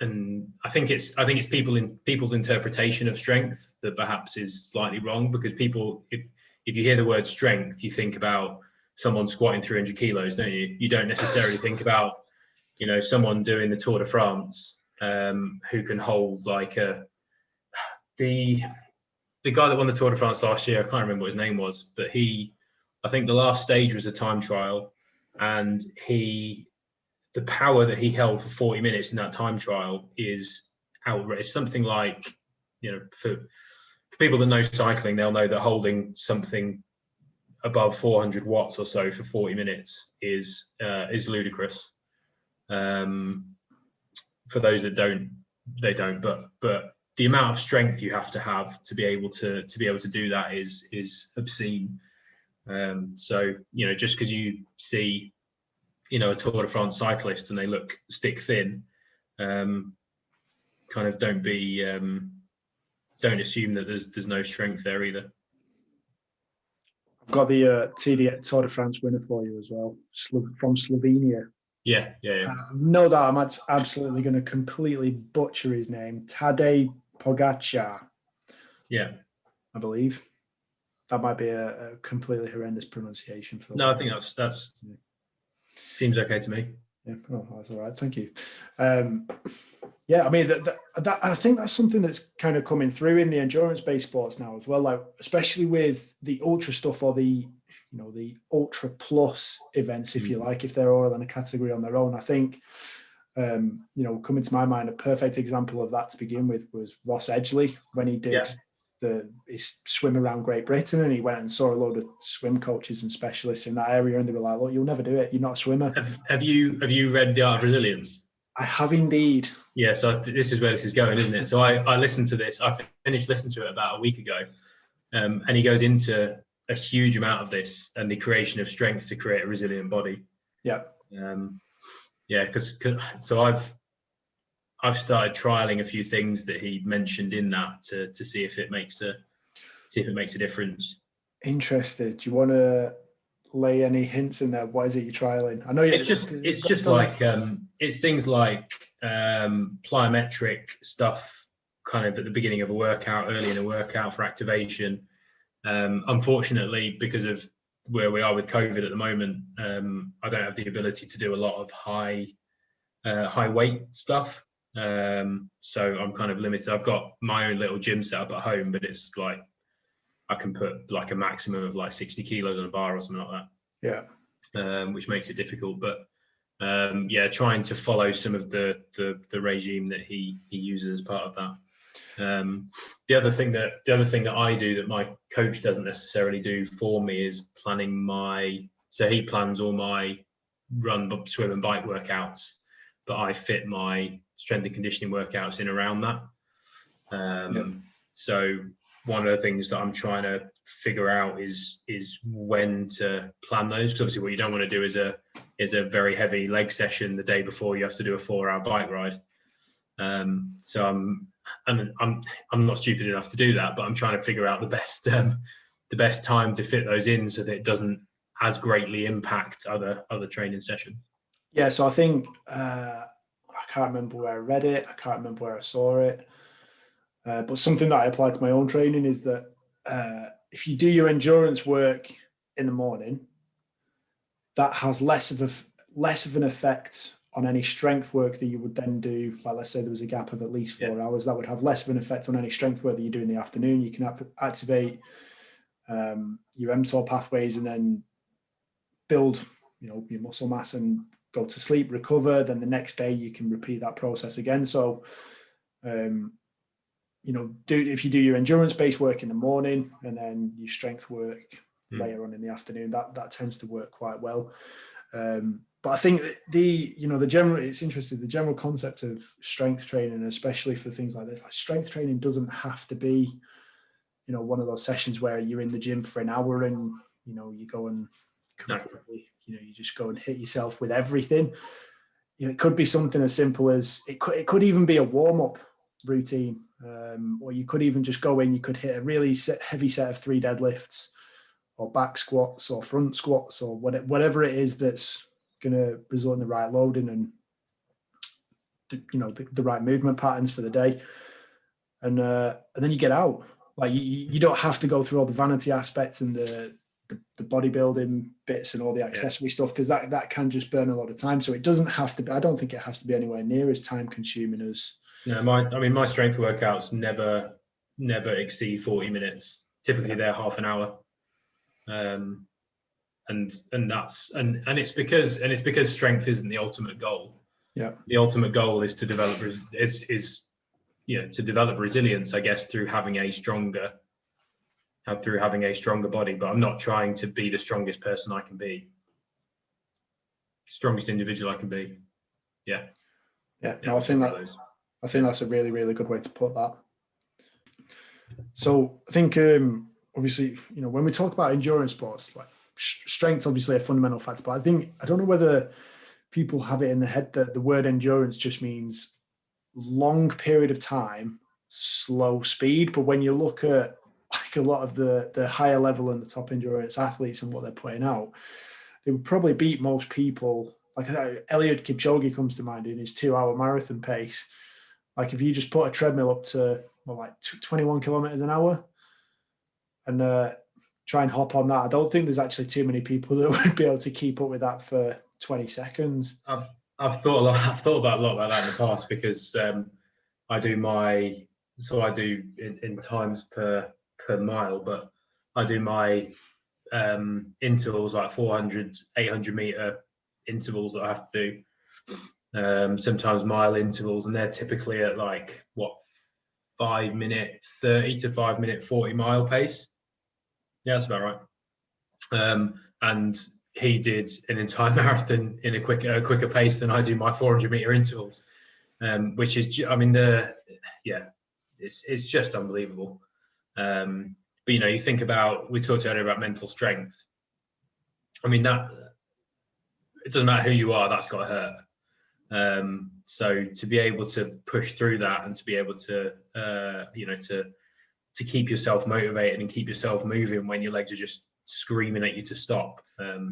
and I think it's people's interpretation of strength that perhaps is slightly wrong, because people, if you hear the word strength, you think about someone squatting 300 kilos, don't you? You don't necessarily think about, someone doing the Tour de France, who can hold the guy that won the Tour de France last year. I can't remember what his name was, but I think the last stage was a time trial, and the power that he held for 40 minutes in that time trial is outrageous. Something like, for people that know cycling, they'll know that holding something above 400 watts or so for 40 minutes is ludicrous. For those that don't, they don't. But the amount of strength you have to be able to do that is obscene. So just because you see a Tour de France cyclist and they look stick thin, kind of don't assume that there's no strength there either. I've got the Tour de France winner for you as well, from Slovenia. Yeah. No doubt I'm absolutely going to completely butcher his name. Tadej Pogačar. Yeah. I believe. That might be a completely horrendous pronunciation for. No, I think that's seems okay to me. Yeah, oh, that's all right. Thank you. Yeah, I mean, that I think that's something that's kind of coming through in the endurance-based sports now as well, like especially with the ultra stuff, or the ultra plus events, if you like, if they're all in a category on their own. I think, coming to my mind, a perfect example of that to begin with was Ross Edgley when he did his swim around Great Britain, and he went and saw a load of swim coaches and specialists in that area, and they were like, "Look, you'll never do it. You're not a swimmer." Have you read The Art of Resilience? I have indeed. Yeah, so this is where this is going, isn't it? So I listened to this. I finished listening to it about a week ago, and he goes into a huge amount of this and the creation of strength to create a resilient body. Yeah. So I've started trialing a few things that he mentioned in that to see if it makes a difference. Interested. Do you want to lay any hints in there? What is it you're trialing? I know it's things like plyometric stuff, kind of at the beginning of a workout, early in a workout for activation. Unfortunately, because of where we are with COVID at the moment, I don't have the ability to do a lot of high weight stuff. So I'm kind of limited. I've got my own little gym set up at home, but it's like I can put like a maximum of like 60 kilos on a bar or something like that. Yeah. Which makes it difficult. But trying to follow some of the regime that he uses as part of that. The other thing that I do that my coach doesn't necessarily do for me is planning he plans all my run, swim and bike workouts, but I fit my strength and conditioning workouts in around that. So one of the things that I'm trying to figure out is when to plan those, because obviously what you don't want to do is a very heavy leg session the day before you have to do a 4-hour bike ride. So I'm not stupid enough to do that, but I'm trying to figure out the best time to fit those in so that it doesn't as greatly impact other training sessions. Yeah, so I think I can't remember where I read it. I can't remember where I saw it. But something that I apply to my own training is that if you do your endurance work in the morning, that has less of an effect on any strength work that you would then do. Like, let's say there was a gap of at least 4 hours, that would have less of an effect on any strength work that you do in the afternoon. You can activate your mTOR pathways and then build, your muscle mass and go to sleep, recover. Then the next day you can repeat that process again. So, if you do your endurance-based work in the morning and then your strength work later on in the afternoon, that tends to work quite well. But I think it's interesting, the general concept of strength training, especially for things like this, like strength training doesn't have to be, one of those sessions where you're in the gym for an hour and, you go and completely, you just go and hit yourself with everything. It could be something as simple as, it could even be a warm-up routine, or you could even just go in, you could hit a really heavy set of 3 deadlifts or back squats or front squats or whatever it is that's going to result in the right loading and the right movement patterns for the day, and then you get out. Like you don't have to go through all the vanity aspects and the bodybuilding bits and all the accessory stuff, because that can just burn a lot of time. So it doesn't have to be, I don't think it has to be anywhere near as time consuming as. No, my strength workouts never exceed 40 minutes. Typically they're half an hour. And it's because strength isn't the ultimate goal. Yeah. The ultimate goal is to develop to develop resilience, I guess, through having a stronger body. But I'm not trying to be the strongest person I can be, strongest individual I can be. Yeah. No, I think that's a really, really good way to put that. So I think obviously, when we talk about endurance sports, like strength's obviously a fundamental factor, but I don't know whether people have it in their head that the word endurance just means long period of time, slow speed. But when you look at like a lot of the higher level and the top endurance athletes and what they're putting out, they would probably beat most people. Like Eliud Kipchoge comes to mind in his 2-hour marathon pace. Like if you just put a treadmill up to 21 kilometers an hour and try and hop on that, I don't think there's actually too many people that would be able to keep up with that for 20 seconds. I've thought about a lot about that in the past, because I do in times per mile, but I do my intervals like 400, 800 meter intervals that I have to do, sometimes mile intervals, and they're typically at 5-minute 30 to 5-minute 40 mile pace. Yeah, that's about right. And he did an entire marathon in a quicker pace than I do my 400 meter intervals, which is, it's just unbelievable. But you think about, we talked earlier about mental strength. I mean, that it doesn't matter who you are, that's got to hurt. So to be able to push through that and to be able to, to keep yourself motivated and keep yourself moving when your legs are just screaming at you to stop,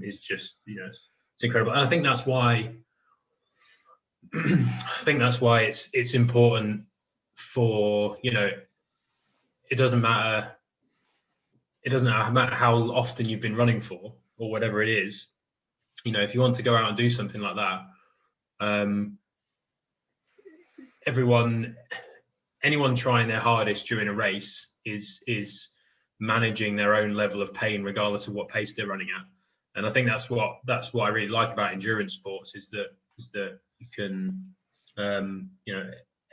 is just, it's incredible. And I think that's why it's important for, it doesn't matter how often you've been running for or whatever it is. If you want to go out and do something like that, anyone trying their hardest during a race is managing their own level of pain regardless of what pace they're running at. And I think that's what I really like about endurance sports, is that you can,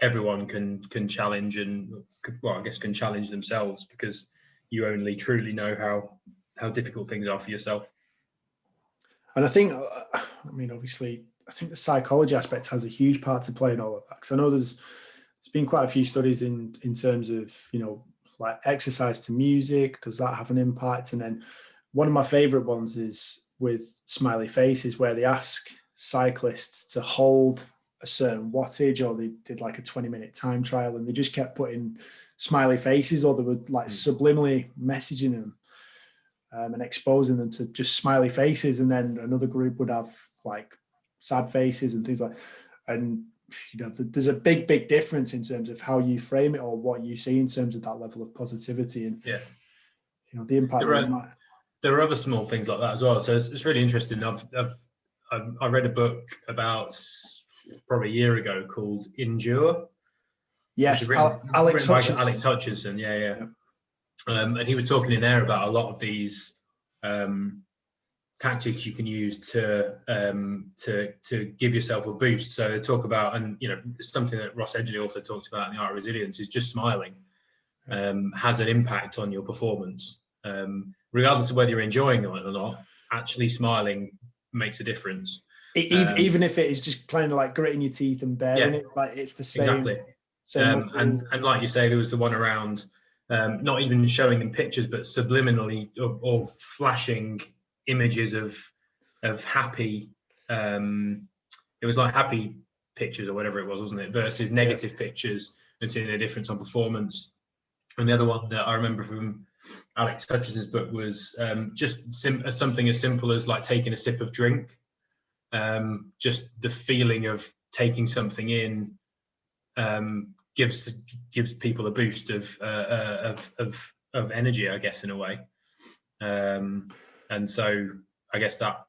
everyone can challenge can challenge themselves, because you only truly know how difficult things are for yourself. And I think, obviously, I think the psychology aspect has a huge part to play in all of that. Because I know there's been quite a few studies in terms of, like exercise to music. Does that have an impact? And then one of my favorite ones is with Smiley Faces, where they ask cyclists to hold a certain wattage, or they did like a 20-minute time trial, and they just kept putting smiley faces, or they were like subliminally messaging them and exposing them to just smiley faces. And then another group would have like sad faces and things like, and there's a big difference in terms of how you frame it or what you see in terms of that level of positivity and the impact. There are other small things like that as well. So it's really interesting. I read a book about probably a year ago called Endure. Yes, Alex Hutchinson. Yeah. And he was talking in there about a lot of these tactics you can use to give yourself a boost. So they talk about, and something that Ross Edgley also talked about in The Art of Resilience, is just smiling has an impact on your performance. Regardless of whether you're enjoying it or not, actually smiling makes a difference. Even if it is just kind of like gritting your teeth and bearing it, like it's the same. Exactly. And like you say, there was the one around not even showing them pictures, but subliminally or flashing images of happy. It was like happy pictures or whatever it was, wasn't it? Versus negative pictures, and seeing the difference on performance. And the other one that I remember from Alex Hutchinson's book was just something as simple as like taking a sip of drink. Just the feeling of taking something in gives people a boost of energy, I guess, in a way. And so I guess that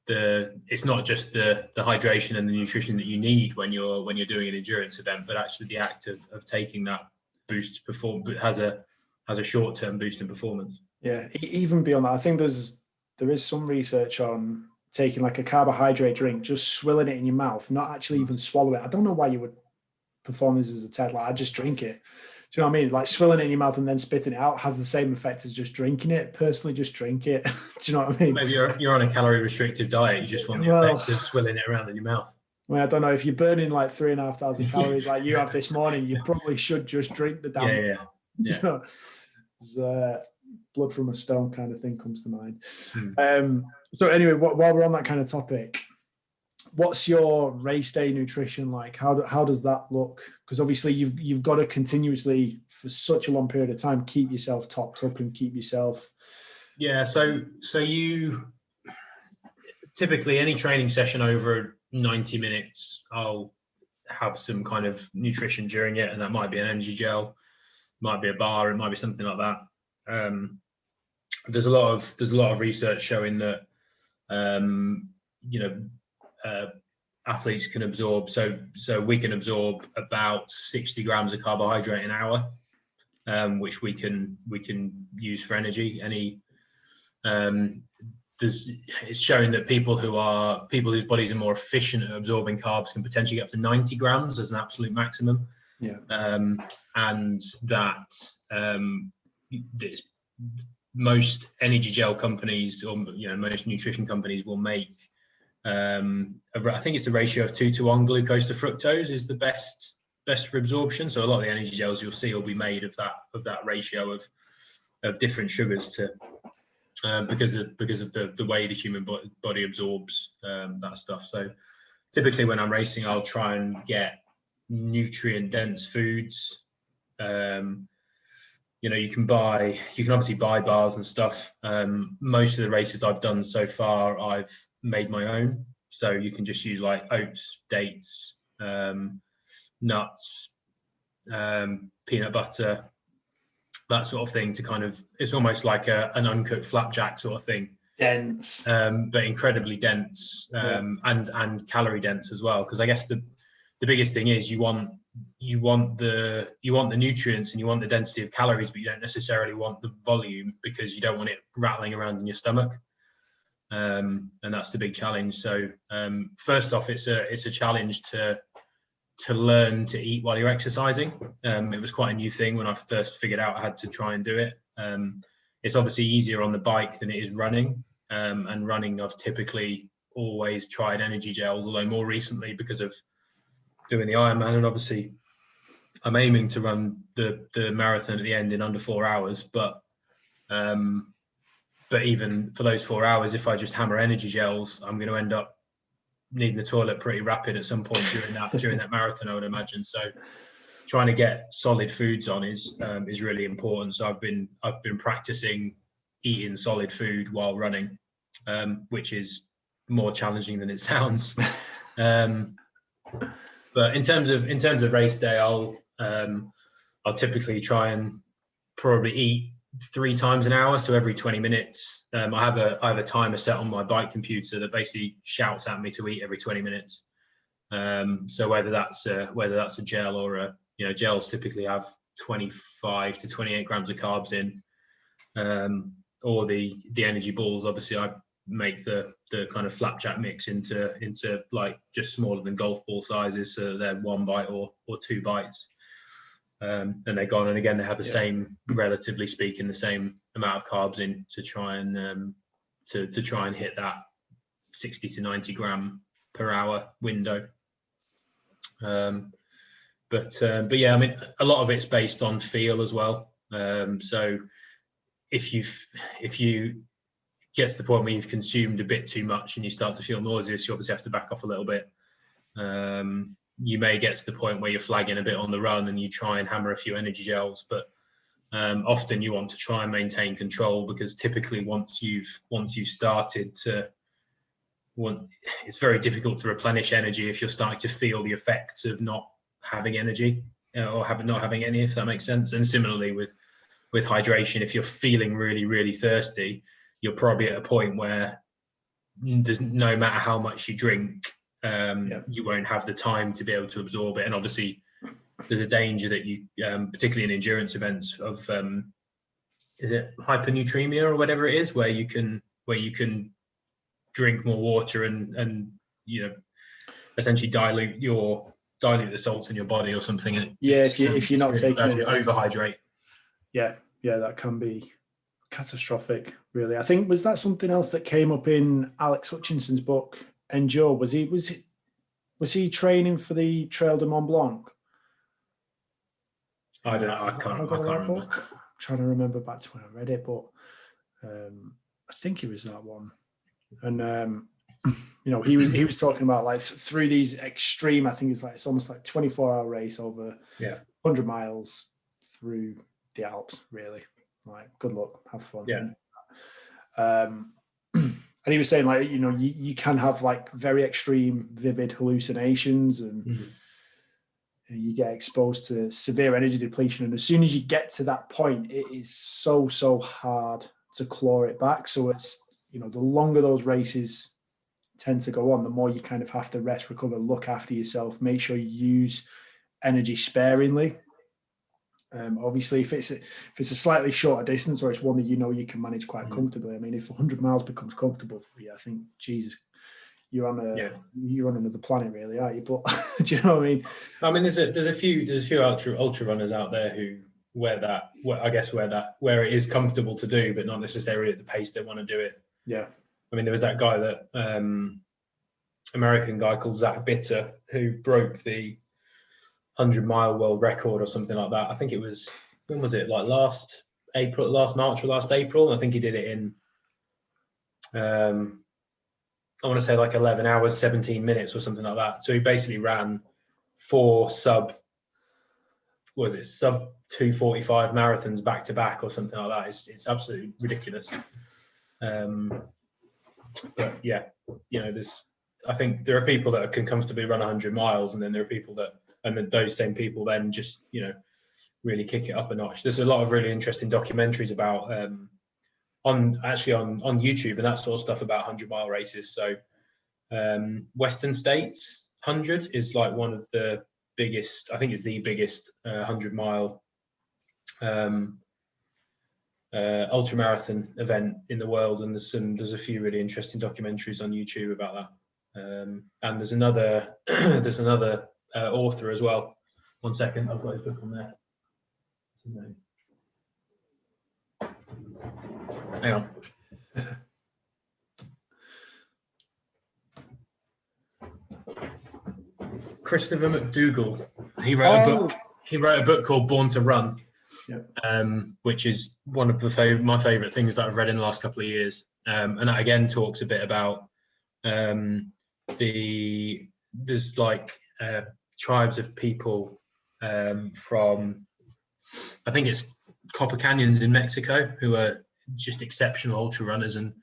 it's not just the hydration and the nutrition that you need when you're doing an endurance event, but actually the act of taking that boost has a short-term boost in performance. Yeah, even beyond that, I think there is some research on taking like a carbohydrate drink, just swilling it in your mouth, not actually even swallow it. I don't know why you would perform this as a test. Like, I just drink it. Do you know what I mean? Like swilling it in your mouth and then spitting it out has the same effect as just drinking it. Personally, just drink it. Do you know what I mean? Maybe you're on a calorie restrictive diet. You just want the effect of swilling it around in your mouth. I mean, I don't know, if you're burning like 3,500 calories like you have this morning, you probably should just drink the damn thing. Yeah. You know, blood from a stone kind of thing comes to mind. So anyway, while we're on that kind of topic, what's your race day nutrition like? How does that look? Because obviously you've got to continuously, for such a long period of time, keep yourself topped up and keep yourself. Yeah. So you typically, any training session over 90 minutes, I'll have some kind of nutrition during it, and that might be an energy gel, might be a bar, it might be something like that. There's a lot of research showing that athletes can absorb, so we can absorb about 60 grams of carbohydrate an hour, which we can use for energy. It's showing that people whose bodies are more efficient at absorbing carbs can potentially get up to 90 grams as an absolute maximum. Yeah. And that most energy gel companies, or most nutrition companies, will make I think it's the ratio of 2:1 glucose to fructose is the best for absorption. So a lot of the energy gels you'll see will be made of that ratio of different sugars to because of the way the human body absorbs that stuff. So typically when I'm racing, I'll try and get nutrient dense foods. You can obviously buy bars and stuff. Most of the races I've done so far, I've made my own. So you can just use like oats, dates, nuts, peanut butter, that sort of thing, to kind of, it's almost like an uncooked flapjack sort of thing. Dense. But incredibly dense, and calorie dense as well. Because I guess the biggest thing is you want the nutrients and you want the density of calories, but you don't necessarily want the volume, because you don't want it rattling around in your stomach. And that's the big challenge. So first off, it's a challenge to learn to eat while you're exercising. It was quite a new thing when I first figured out I had to try and do it. It's obviously easier on the bike than it is running. And running, I've typically always tried energy gels, although more recently, because of doing the Ironman, and obviously I'm aiming to run the marathon at the end in under 4 hours. But even for those 4 hours, if I just hammer energy gels, I'm going to end up needing the toilet pretty rapid at some point during that marathon, I would imagine. So trying to get solid foods on is really important. So I've been practicing eating solid food while running, which is more challenging than it sounds. But in terms of race day, I'll typically try and probably eat 3 times an hour, so every 20 minutes. I have a timer set on my bike computer that basically shouts at me to eat every 20 minutes. So whether that's a gel or a, gels typically have 25 to 28 grams of carbs in, or the energy balls. Obviously, I make the kind of flapjack mix into like just smaller than golf ball sizes, so they're 1 bite or 2 bites. And they're gone, and again they have the same, relatively speaking, the same amount of carbs in to try and hit that 60 to 90 gram per hour window. But yeah, I mean, a lot of it's based on feel as well. So if you get to the point where you've consumed a bit too much and you start to feel nauseous, you obviously have to back off a little bit. You may get to the point where you're flagging a bit on the run and you try and hammer a few energy gels, but often you want to try and maintain control, because typically once you've started to, it's very difficult to replenish energy if you're starting to feel the effects of not having energy or not having any, if that makes sense. And similarly with hydration, if you're feeling really, really thirsty, you're probably at a point where there's no matter how much you drink, you won't have the time to be able to absorb it. And obviously there's a danger that you, particularly in endurance events, of is it hypernatremia or whatever it is, where you can drink more water and essentially dilute the salts in your body or something. And if you're not really taking it, overhydrate. Yeah, that can be catastrophic, really. I think, was that something else that came up in Alex Hutchinson's book, Endure? Was he training for the Trail de Mont Blanc? I don't know. I can't remember. I'm trying to remember back to when I read it, but I think it was that one. And he was talking about, like, through these extreme, I think it's almost like 24-hour race over 100 miles through the Alps, really. Like, good luck, have fun. And he was saying, like, you can have, like, very extreme, vivid hallucinations, and you get exposed to severe energy depletion. And as soon as you get to that point, it is so hard to claw it back. So it's, the longer those races tend to go on, the more you kind of have to rest, recover, look after yourself, make sure you use energy sparingly. Obviously, if it's a slightly shorter distance, or it's one that you can manage quite comfortably. I mean, if 100 miles becomes comfortable for you, I think, Jesus, you're on another planet, really, aren't you? But do you know what I mean? I mean, there's a few ultra runners out there who where it is comfortable to do, but not necessarily at the pace they want to do it. Yeah. I mean, there was that guy, that American guy called Zach Bitter, who broke the 100-mile world record or something like that. I think it was, when was it? Like last March or last April. I think he did it in, I want to say like 11 hours, 17 minutes or something like that. So he basically ran 4 sub 2:45 marathons back to back or something like that. It's absolutely ridiculous. But yeah, I think there are people that can comfortably run 100 miles, and then there are people that, and then those same people then just, really kick it up a notch. There's a lot of really interesting documentaries about, on YouTube and that sort of stuff, about 100-mile races. So Western States 100 is like one of the biggest, I think it's the biggest 100-mile ultramarathon event in the world. And there's a few really interesting documentaries on YouTube about that. And there's another author as well. One second, I've got his book on there. What's his name? Hang on. Christopher Mcdougall. He wrote a book called Born to Run, which is one of my favourite things that I've read in the last couple of years. And that again talks a bit about there's like tribes of people from, I think it's Copper Canyons in Mexico, who are just exceptional ultra runners and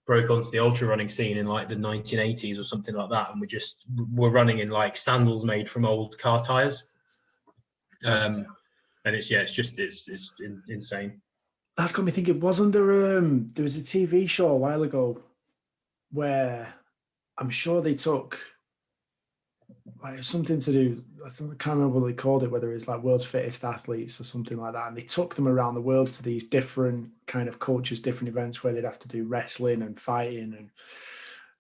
broke onto the ultra running scene in like the 1980s or something like that. And we're running in like sandals made from old car tires. And it's insane. That's got me thinking, wasn't there was a TV show a while ago where I'm sure they took like something to do, I can't remember what they called it, whether it's like world's fittest athletes or something like that. And they took them around the world to these different kind of cultures, different events where they'd have to do wrestling and fighting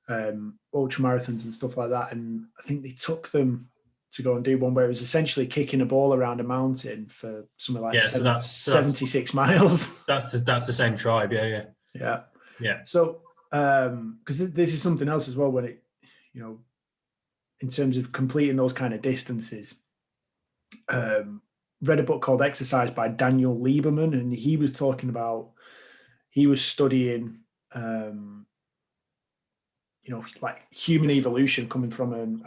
and ultra marathons and stuff like that. And I think they took them to go and do one where it was essentially kicking a ball around a mountain for something like 76 miles. That's the same tribe. Yeah. So, because this is something else as well, when it, in terms of completing those kind of distances, read a book called Exercise by Daniel Lieberman, and he was talking about, he was studying, like human evolution coming from an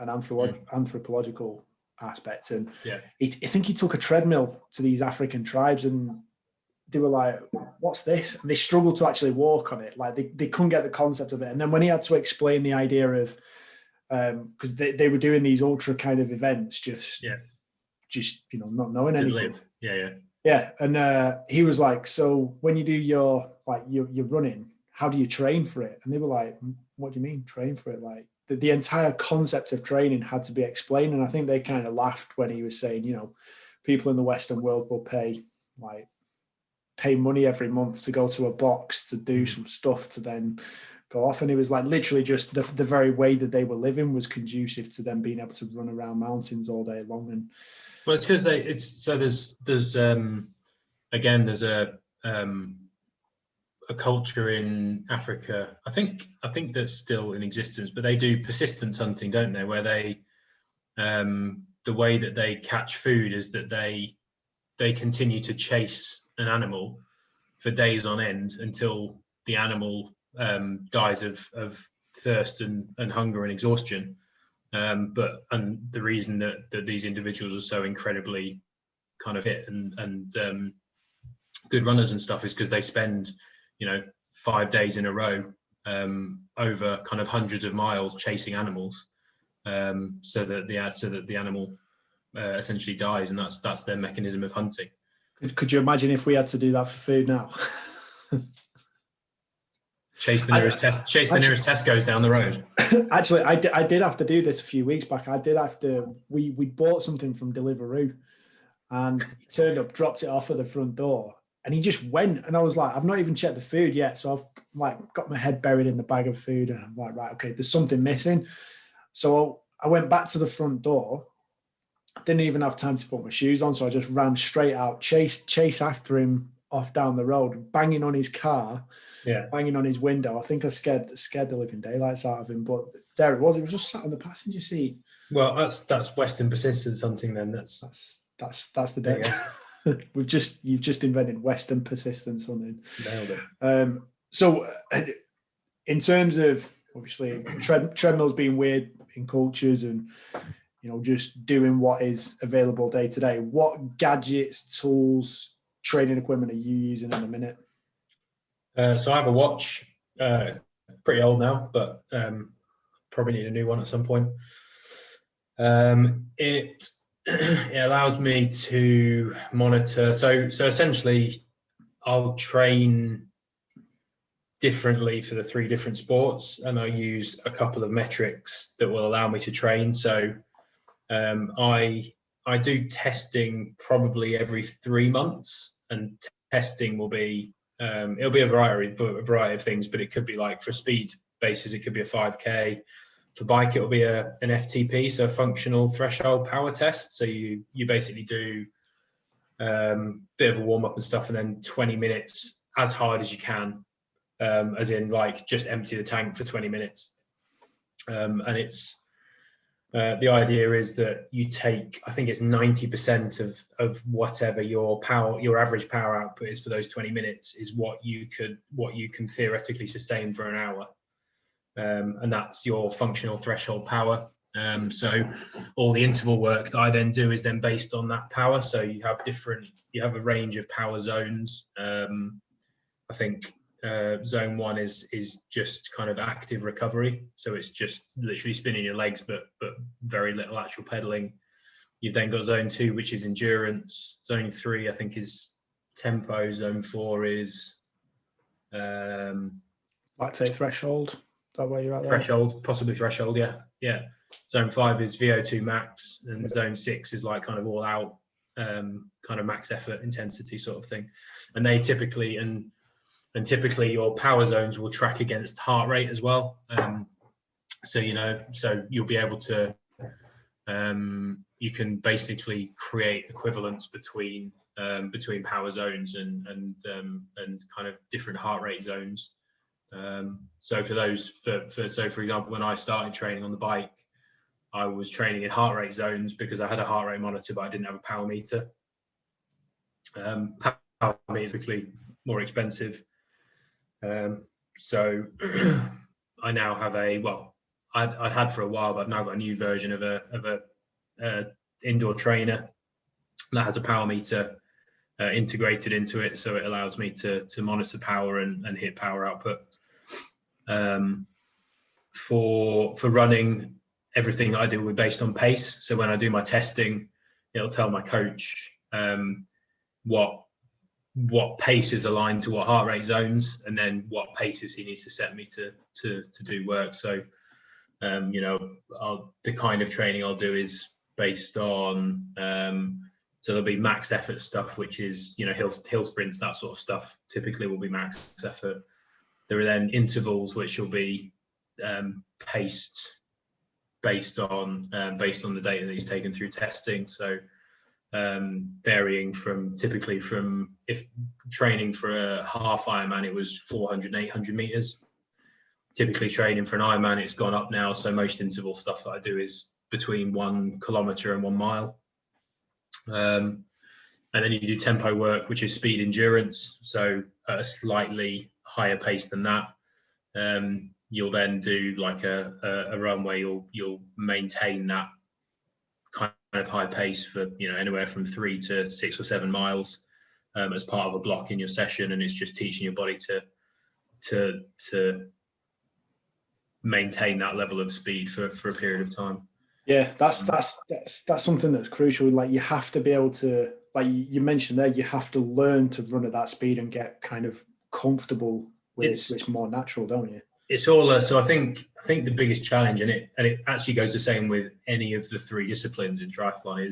anthropological aspect. And I think he took a treadmill to these African tribes, and they were like, what's this? And they struggled to actually walk on it. Like they couldn't get the concept of it. And then when he had to explain the idea of, because they were doing these ultra kind of events, just not knowing anything. Yeah. And he was like, so when you do your running, how do you train for it? And they were like, what do you mean train for it? Like the entire concept of training had to be explained. And I think they kind of laughed when he was saying, people in the Western world will pay money every month to go to a box to do some stuff to then go off. And it was like literally just the very way that they were living was conducive to them being able to run around mountains all day long. And well, it's because there's a culture in Africa, I think that's still in existence, but they do persistence hunting, don't they? Where they the way that they catch food is that they continue to chase an animal for days on end until the animal dies of thirst and hunger and exhaustion. And the reason that these individuals are so incredibly kind of fit and good runners and stuff is because they spend 5 days in a row over kind of hundreds of miles chasing animals, so that the animal essentially dies, and that's their mechanism of hunting. Could you imagine if we had to do that for food now? Chase the nearest Tesco's down the road. Actually, I did have to do this a few weeks back. We bought something from Deliveroo, and he turned up, dropped it off at the front door, and he just went. And I was like, I've not even checked the food yet, so I've got my head buried in the bag of food, and I'm like, right, okay, there's something missing. So I went back to the front door. Didn't even have time to put my shoes on, so I just ran straight out, chase after him off down the road, banging on his car, banging on his window. I think I scared the living daylights out of him, but there it was. He was just sat on the passenger seat. Well, that's Western persistence hunting then. That's the day. You've just invented Western persistence hunting. Nailed it. So in terms of obviously treadmills being weird in cultures and just doing what is available day to day, what gadgets, tools, training equipment are you using in a minute? So I have a watch, pretty old now, but probably need a new one at some point. It allows me to monitor. So essentially, I'll train differently for the 3 different sports, and I'll use a couple of metrics that will allow me to train. So I do testing probably every 3 months, and testing will be it'll be a variety of things, but it could be like for speed basis, it could be a 5K. For bike, it'll be an FTP, so a functional threshold power test. So you basically do bit of a warm up and stuff, and then 20 minutes as hard as you can, as in like just empty the tank for 20 minutes. And it's the idea is that you take, I think it's 90% of whatever your average power output is for those 20 minutes is what you can theoretically sustain for an hour. and that's your functional threshold power. So all the interval work that I then do is then based on that power. So you have a range of power zones. I think zone 1 is just kind of active recovery. So it's just literally spinning your legs, but very little actual pedaling. You've then got zone 2, which is endurance. Zone 3, I think, is tempo. Zone 4 is lactate threshold. Is that where you're at there? Threshold, possibly threshold. Yeah. Zone 5 is VO2 max, and zone 6 is like kind of all out, kind of max effort intensity sort of thing. And they typically and typically your power zones will track against heart rate as well. So you'll be able to you can basically create equivalence between power zones and kind of different heart rate zones. So for example, when I started training on the bike, I was training in heart rate zones because I had a heart rate monitor, but I didn't have a power meter. Power meter is typically more expensive. So I now have I'd had for a while, but I've now got a new version of a indoor trainer that has a power meter integrated into it, so it allows me to monitor power and hit power output. For running, everything that I do will be based on pace. So when I do my testing, it'll tell my coach what pace is aligned to what heart rate zones, and then what paces he needs to set me to do work. So the kind of training I'll do is based on so there'll be max effort stuff, which is hill sprints, that sort of stuff typically will be max effort. There are then intervals which will be paced based on the data that he's taken through testing. So varying typically from, if training for a half Ironman, it was 400 and 800 meters. Typically training for an Ironman, it's gone up now. So most interval stuff that I do is between 1 kilometer and 1 mile. And then you do tempo work, which is speed endurance. So at a slightly higher pace than that. You'll then do like a run where you'll maintain that kind of high pace for anywhere from 3 to 6 or 7 miles as part of a block in your session, and it's just teaching your body to maintain that level of speed for a period of time. Yeah, that's something that's crucial. Like, you have to be able to, like you mentioned there, you have to learn to run at that speed and get kind of comfortable with it, so it's more natural, don't you? It's all so I think the biggest challenge, and it actually goes the same with any of the 3 disciplines in triathlon,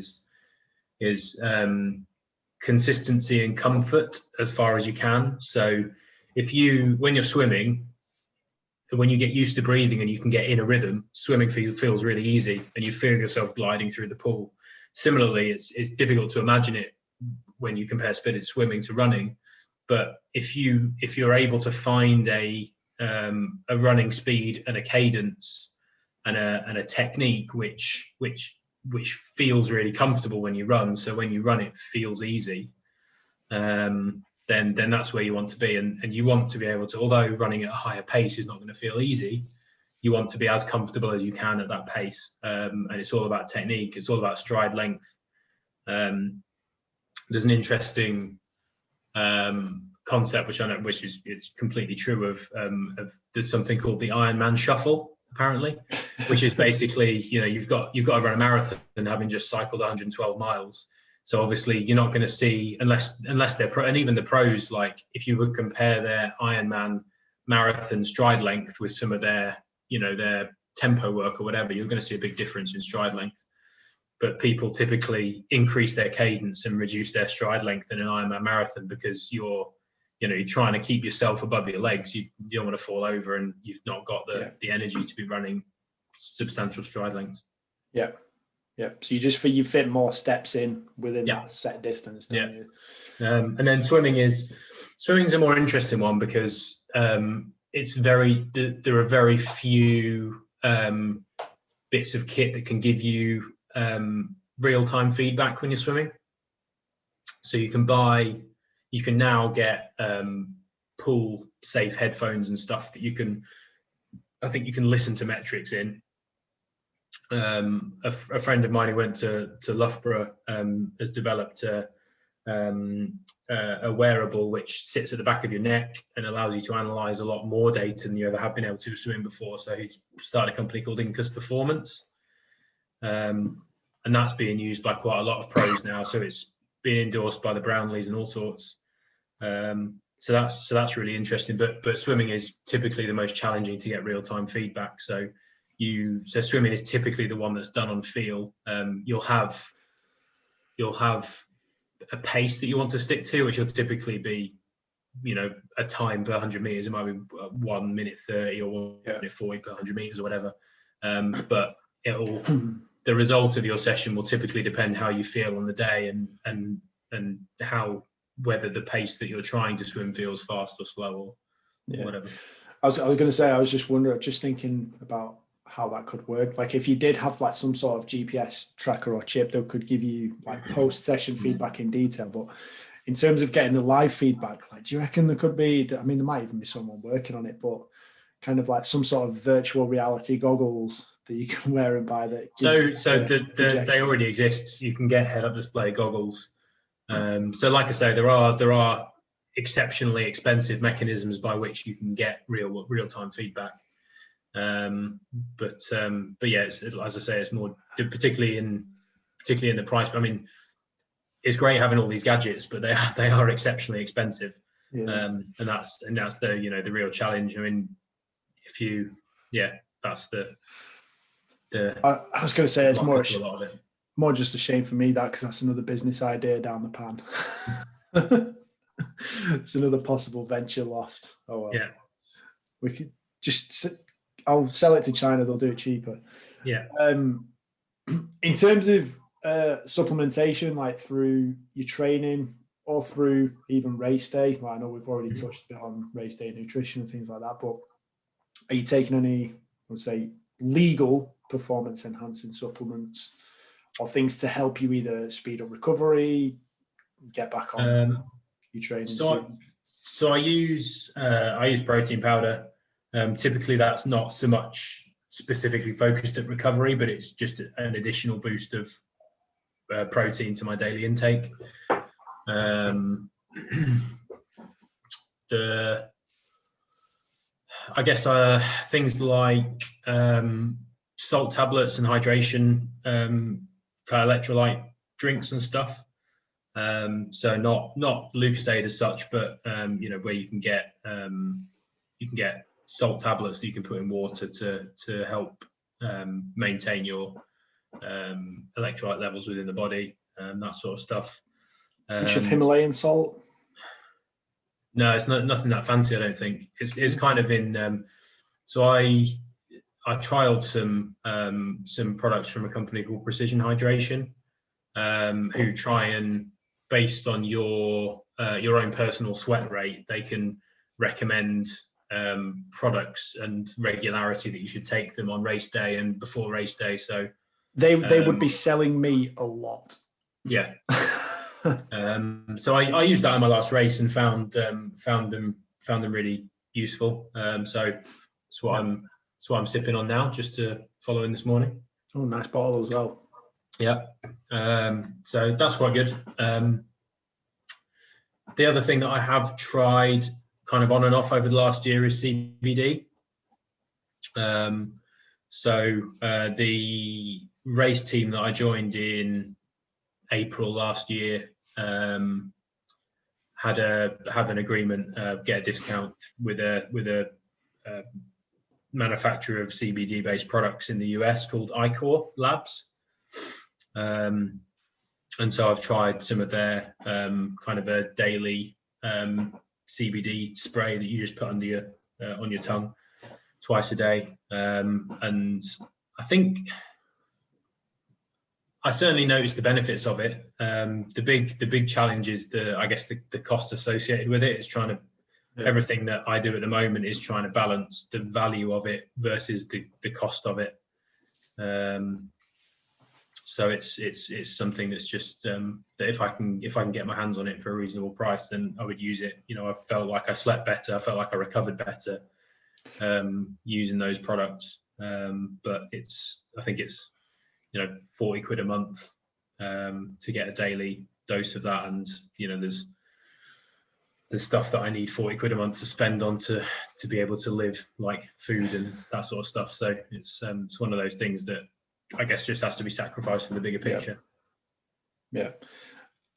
is consistency and comfort as far as you can. So when you're swimming, when you get used to breathing and you can get in a rhythm, swimming feels really easy, and you feel yourself gliding through the pool. Similarly, it's difficult to imagine it when you compare spirited swimming to running, but if you're able to find a running speed and a cadence and a technique which feels really comfortable when you run, so when you run it feels easy, then that's where you want to be. And you want to be able to, although running at a higher pace is not going to feel easy, you want to be as comfortable as you can at that pace. And it's all about technique. It's all about stride length. There's an interesting concept which is completely true of there's something called the Ironman shuffle, apparently, which is basically you've got to run a marathon and having just cycled 112 miles. So obviously you're not going to see, unless they're pro, and even the pros, like if you would compare their Ironman marathon stride length with some of their their tempo work or whatever, you're going to see a big difference in stride length. But people typically increase their cadence and reduce their stride length in an Ironman marathon because you're trying to keep yourself above your legs. You don't want to fall over, and you've not got the energy to be running substantial stride lengths. Yeah. Yeah, so you fit more steps in within that set distance, don't you? And then swimming's a more interesting one because there are very few bits of kit that can give you real-time feedback when you're swimming. So you can now get pool safe headphones and stuff that you can I think you can listen to metrics in. A friend of mine who went to Loughborough has developed a wearable which sits at the back of your neck and allows you to analyze a lot more data than you ever have been able to swim before. So he's started a company called Incus Performance, and that's being used by quite a lot of pros now. So it's being endorsed by the Brownlees and all sorts. So that's really interesting. But swimming is typically the most challenging to get real-time feedback. So swimming is typically the one that's done on feel. You'll have a pace that you want to stick to, which will typically be, a time per 100 meters. It might be 1 minute 30 or 1 minute 40 per 100 meters or whatever. But the result of your session will typically depend how you feel on the day and whether the pace that you're trying to swim feels fast or slow or whatever. I was going to say, I was just thinking about how that could work. Like if you did have like some sort of GPS tracker or chip that could give you like post-session feedback in detail, but in terms of getting the live feedback, like do you reckon there could be, I mean, there might even be someone working on it, but kind of like some sort of virtual reality goggles that you can wear and buy that. They already exist. You can get head-up display goggles. So like I say, there are exceptionally expensive mechanisms by which you can get real-time feedback. But yeah, as I say, it's more particularly in the price. I mean, it's great having all these gadgets, but they are exceptionally expensive. And that's the the real challenge. I mean, that's the. I was going to say it's more. A lot of it. More just a shame for me because that's another business idea down the pan. It's another possible venture lost. Oh well. Yeah. We could I'll sell it to China. They'll do it cheaper. Yeah. In terms of supplementation, like through your training or through even race day, like I know we've already touched a bit on race day nutrition and things like that, but are you taking any, I would say, legal performance enhancing supplements or things to help you either speed up recovery, get back on your training? So I use protein powder. Typically, that's not so much specifically focused at recovery, but it's just an additional boost of protein to my daily intake. Things like salt tablets and hydration, electrolyte drinks and stuff. So not Lucozade as such, but where you can get salt tablets that you can put in water to help maintain your electrolyte levels within the body, that sort of stuff. Which of Himalayan salt? No, it's nothing that fancy. I don't think it's kind of in. So I trialed some products from a company called Precision Hydration, who try and, based on your own personal sweat rate, they can recommend products and regularity that you should take them on race day and before race day. So they would be selling me a lot. Yeah. So I used that in my last race and found them really useful. So that's what I'm sipping on now, just to follow in this morning. Oh, nice bottle as well. Yeah. So that's quite good. The other thing that I have tried kind of on and off over the last year is CBD. So the race team that I joined in April last year had an agreement, get a discount with a manufacturer of CBD based products in the US called iCore Labs. And so I've tried some of their kind of a daily CBD spray that you just put under on your tongue twice a day. And I think I certainly noticed the benefits of it. The big challenge is the cost associated with it. It's trying to everything that I do at the moment is trying to balance the value of it versus the cost of it. So it's something that's just that if I can get my hands on it for a reasonable price, then I would use it. I felt like I slept better. I felt like I recovered better. using those products. But I think it's 40 quid a month to get a daily dose of that, and there's stuff that I need 40 quid a month to spend on to be able to live, like food and that sort of stuff. So it's one of those things that I guess just has to be sacrificed for the bigger picture. Yeah.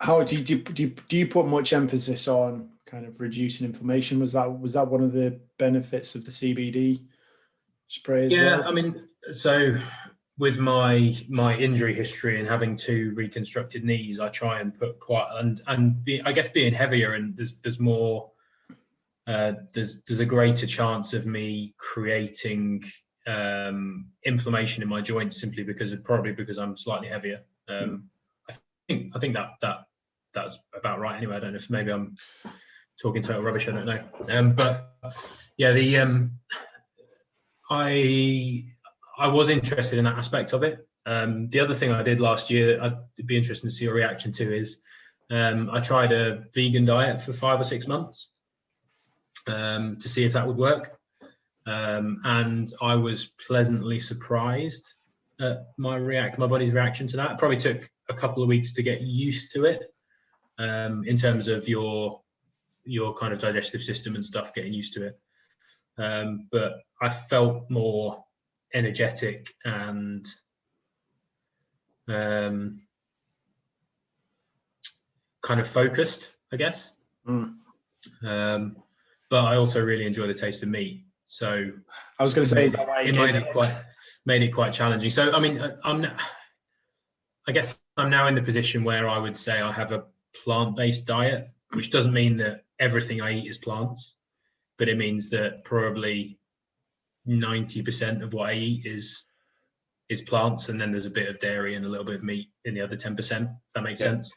How do you put much emphasis on kind of reducing inflammation? Was that one of the benefits of the CBD spray as well? Yeah, I mean, so with my injury history and having 2 reconstructed knees, I try and put I guess being heavier, and there's more, there's a greater chance of me creating inflammation in my joints simply because I'm slightly heavier. I think that's about right anyway. I don't know if maybe I'm talking total rubbish, I don't know. But yeah, I was interested in that aspect of it. The other thing I did last year, I'd be interested to see your reaction to, is I tried a vegan diet for 5 or 6 months to see if that would work. And I was pleasantly surprised at my body's reaction to that. It probably took a couple of weeks to get used to it, in terms of your kind of digestive system and stuff, getting used to it. But I felt more energetic and kind of focused, I guess. But I also really enjoy the taste of meat. So I was going to say, is that why it made it quite challenging. So I mean, I guess I'm now in the position where I would say I have a plant-based diet, which doesn't mean that everything I eat is plants, but it means that probably 90% of what I eat is plants, and then there's a bit of dairy and a little bit of meat in the other 10%. If that makes sense.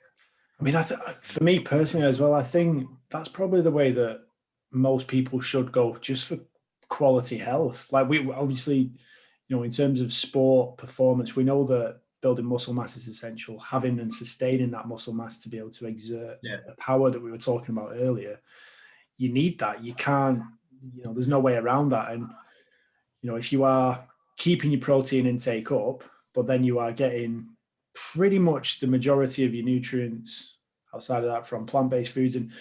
I mean, for me personally as well, I think that's probably the way that most people should go, just for quality health. Like, we obviously, in terms of sport performance, we know that building muscle mass is essential. Having and sustaining that muscle mass to be able to exert the power that we were talking about earlier, you need that. You can't, there's no way around that. And, if you are keeping your protein intake up, but then you are getting pretty much the majority of your nutrients outside of that from plant-based foods, and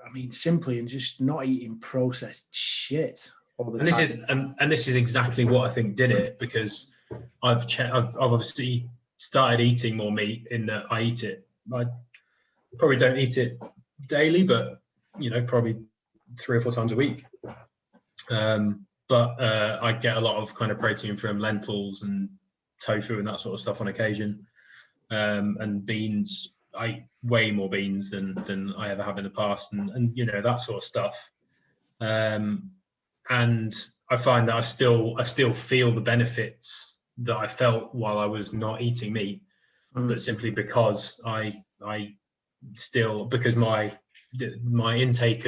I mean, simply, and just not eating processed shit all the time. This is exactly what I think did it, because I've obviously started eating more meat, in that I eat it. I probably don't eat it daily, but probably 3 or 4 times a week. But I get a lot of kind of protein from lentils and tofu and that sort of stuff on occasion. And beans, I eat way more beans than I ever have in the past, and that sort of stuff. And I find that I still feel the benefits that I felt while I was not eating meat, but simply because because my intake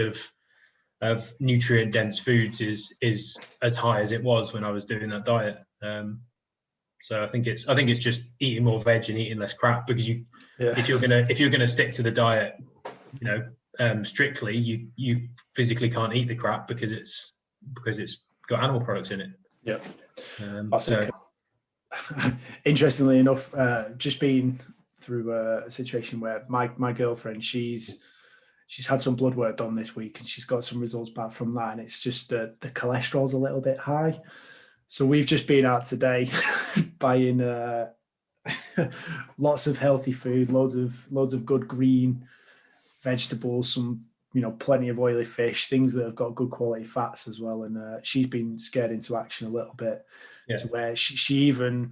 of nutrient dense foods is as high as it was when I was doing that diet. So I think it's just eating more veg and eating less crap, because if you're gonna stick to the diet, strictly, you physically can't eat the crap because it's got animal products in it. Yeah. Interestingly enough, just been through a situation where my girlfriend, she's had some blood work done this week, and she's got some results back from that, and it's just the cholesterol's a little bit high. So we've just been out today buying lots of healthy food, loads of good green vegetables, some plenty of oily fish, things that have got good quality fats as well. And she's been scared into action a little bit, to where she even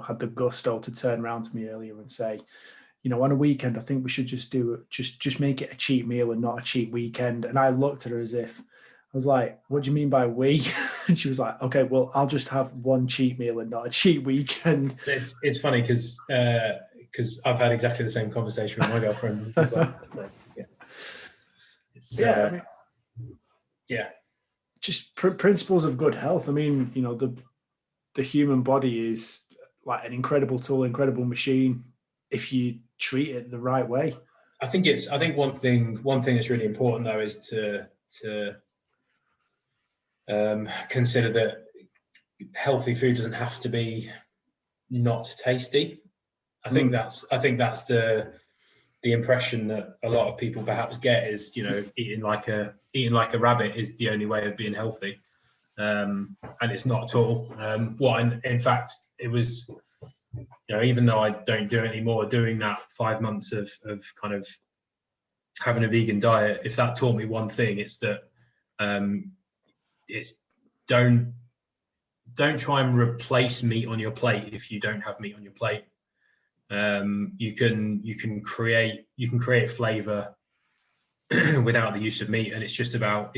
had the gusto to turn around to me earlier and say, on a weekend, I think we should just make it a cheat meal and not a cheat weekend. And I looked at her as if, I was like, what do you mean by we? And she was like, okay, well, I'll just have one cheat meal and not a cheat weekend. It's funny because I've had exactly the same conversation with my girlfriend. Just principles of good health. I mean, the human body is like an incredible tool, incredible machine, if you treat it the right way. I think one thing that's really important though is to consider that healthy food doesn't have to be not tasty. I think that's the impression that a lot of people perhaps get is, eating like a rabbit is the only way of being healthy, and it's not at all. In fact, it was, even though I don't do it anymore, doing that 5 months of kind of having a vegan diet, if that taught me one thing, it's that it's don't try and replace meat on your plate if you don't have meat on your plate. You can create flavor without the use of meat, and it's just about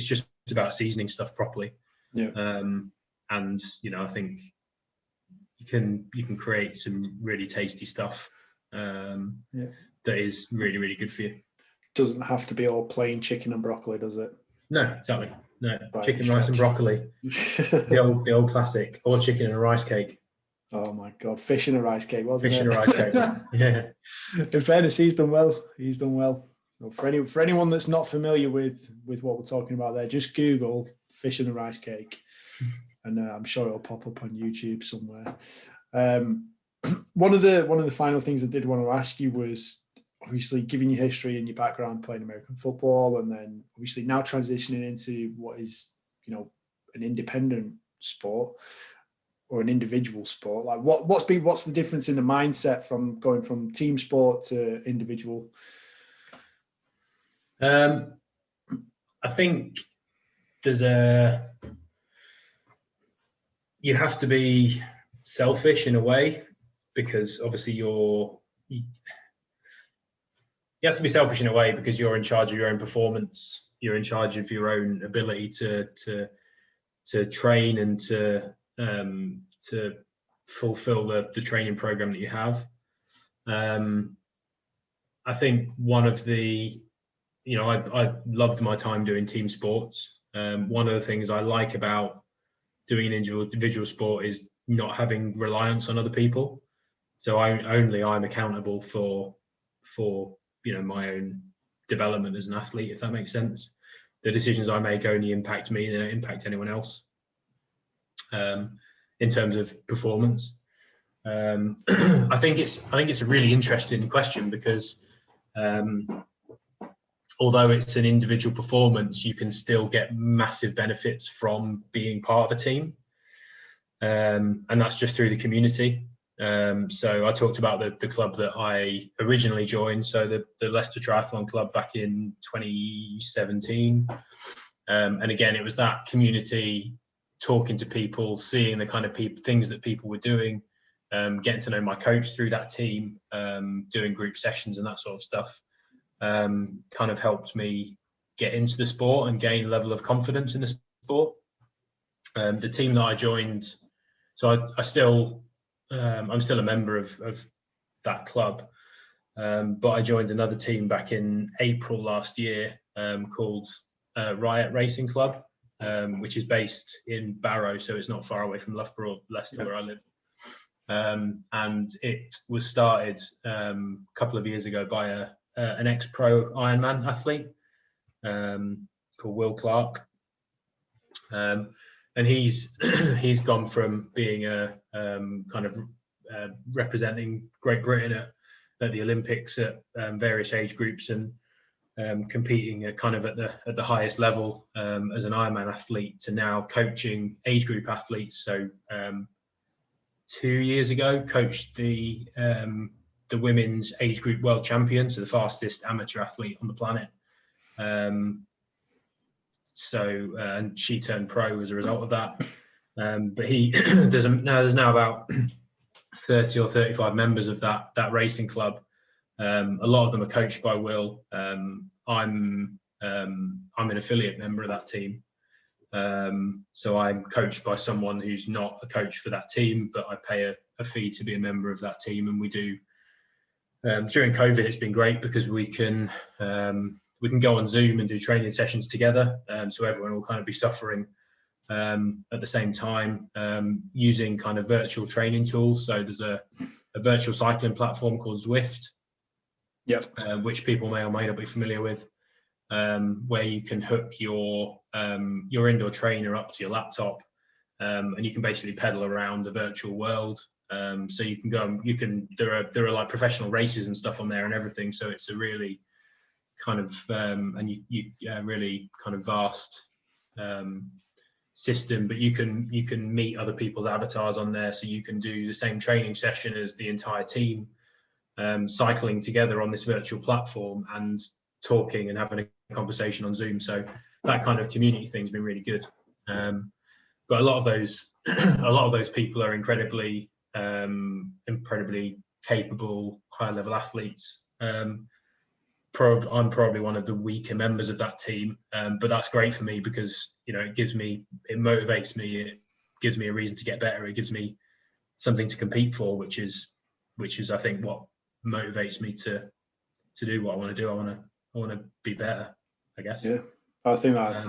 seasoning stuff properly. Yeah. And I think you can create some really tasty stuff that is really, really good for you. Doesn't have to be all plain chicken and broccoli, does it? No, exactly. No, chicken, rice and broccoli. the old classic, or chicken and a rice cake. Oh my God, fish and a rice cake, wasn't it? Fish and a rice cake. Yeah. In fairness, he's done well. So for anyone that's not familiar with what we're talking about there, just Google fish and a rice cake, and I'm sure it'll pop up on YouTube somewhere. One of the final things I did want to ask you was, obviously, given your history and your background playing American football, and then obviously now transitioning into what is, an independent sport or an individual sport. Like, what's the difference in the mindset from going from team sport to individual? I think you have to be selfish in a way, because obviously you have to be selfish in a way because you're in charge of your own performance. You're in charge of your own ability to train and to fulfill the training program that you have. I think one of the, I loved my time doing team sports. One of the things I like about doing an individual sport is not having reliance on other people. So I'm accountable for my own development as an athlete, if that makes sense. The decisions I make only impact me, they don't impact anyone else. In terms of performance, I think it's a really interesting question, because although it's an individual performance, you can still get massive benefits from being part of a team, and that's just through the community. So I talked about the club that I originally joined, so the Leicester Triathlon Club back in 2017. And again, it was that community, talking to people, seeing the kind of things that people were doing, getting to know my coach through that team, doing group sessions and that sort of stuff, kind of helped me get into the sport and gain a level of confidence in the sport. The team that I joined, so I'm still a member of that club, but I joined another team back in April last year, called Riot Racing Club, which is based in Barrow, so it's not far away from Loughborough, Leicester, where I live. And it was started a couple of years ago by an ex-pro Ironman athlete called Will Clark. And he's gone from being a kind of representing Great Britain at the Olympics at various age groups, and competing at kind of at the highest level as an Ironman athlete, to now coaching age group athletes. So 2 years ago, coached the women's age group world champion, so the fastest amateur athlete on the planet. And she turned pro as a result of that. But there's now about 30 or 35 members of that racing club. A lot of them are coached by Will. I'm an affiliate member of that team. So I'm coached by someone who's not a coach for that team, but I pay a fee to be a member of that team. And we do, during COVID, it's been great because we can go on Zoom and do training sessions together. So everyone will kind of be suffering at the same time, using kind of virtual training tools. So there's a virtual cycling platform called Zwift, which people may or may not be familiar with. where you can hook your indoor trainer up to your laptop, and you can basically pedal around the virtual world. So you can go, there are like professional races and stuff on there and everything. So it's a really kind of really kind of vast system, but you can meet other people's avatars on there, so you can do the same training session as the entire team, cycling together on this virtual platform and talking and having a conversation on Zoom. So that kind of community thing's been really good. But a lot of those people are incredibly capable, high level athletes. I'm probably one of the weaker members of that team, but that's great for me because it motivates me, it gives me a reason to get better, it gives me something to compete for, which is I think what motivates me to do what I want to do. I want to be better, I guess. Yeah, I think that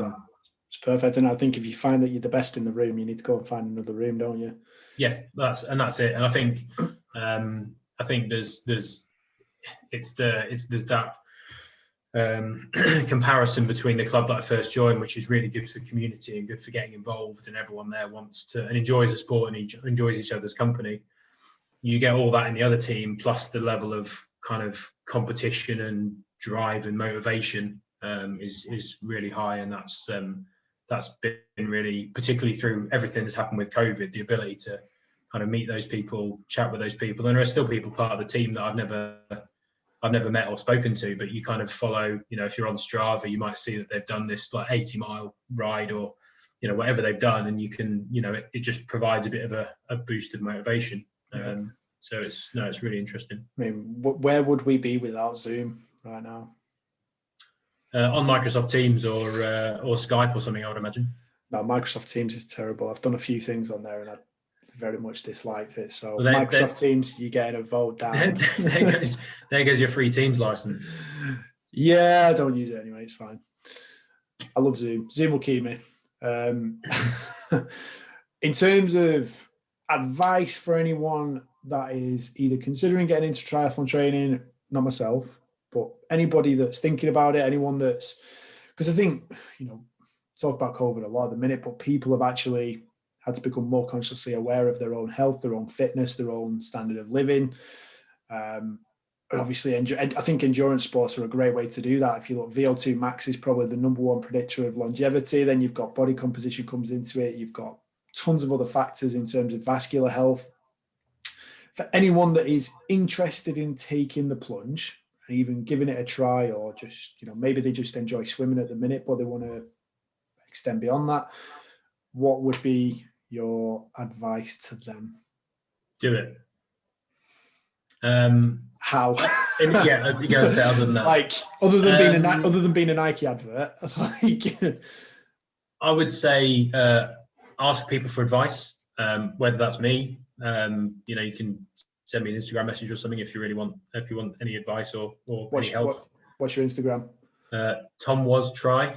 it's perfect, and I think if you find that you're the best in the room, you need to go and find another room, don't you? Yeah, that's it. And I think there's that comparison between the club that I first joined, which is really good for community and good for getting involved, and everyone there wants to and enjoys the sport and enjoys each other's company. You get all that in the other team, plus the level of kind of competition and drive and motivation is really high, and that's been really, particularly through everything that's happened with COVID, the ability to kind of meet those people, chat with those people, and there are still people part of the team that I've never met or spoken to, but you kind of follow, if you're on Strava, you might see that they've done this like 80-mile ride or, whatever they've done, and you can, it just provides a bit of a boost of motivation. So it's really interesting. I mean, where would we be without Zoom right now? On Microsoft Teams or Skype or something, I would imagine. No, Microsoft Teams is terrible. I've done a few things on there and I very much disliked it. So Microsoft Teams, you're getting a vote down. there goes your free Teams license. Yeah, I don't use it anyway. It's fine. I love Zoom. Zoom will keep me. In terms of advice for anyone that is either considering getting into triathlon training, not myself, but anybody that's thinking about it, anyone that's, because I think, talk about COVID a lot at the minute, but people have actually had to become more consciously aware of their own health, their own fitness, their own standard of living. And obviously, I think endurance sports are a great way to do that. If you look, VO2 max is probably the number one predictor of longevity. Then you've got body composition comes into it. You've got tons of other factors in terms of vascular health. For anyone that is interested in taking the plunge and even giving it a try, or just, maybe they just enjoy swimming at the minute, but they want to extend beyond that, what would be your advice to them? Do it. How? Yeah, you gotta say other than that. Like other than being a Nike advert, like I would say ask people for advice. Whether that's me, you can send me an Instagram message or something if you want any advice or any help. What's your Instagram? Tom Was Try.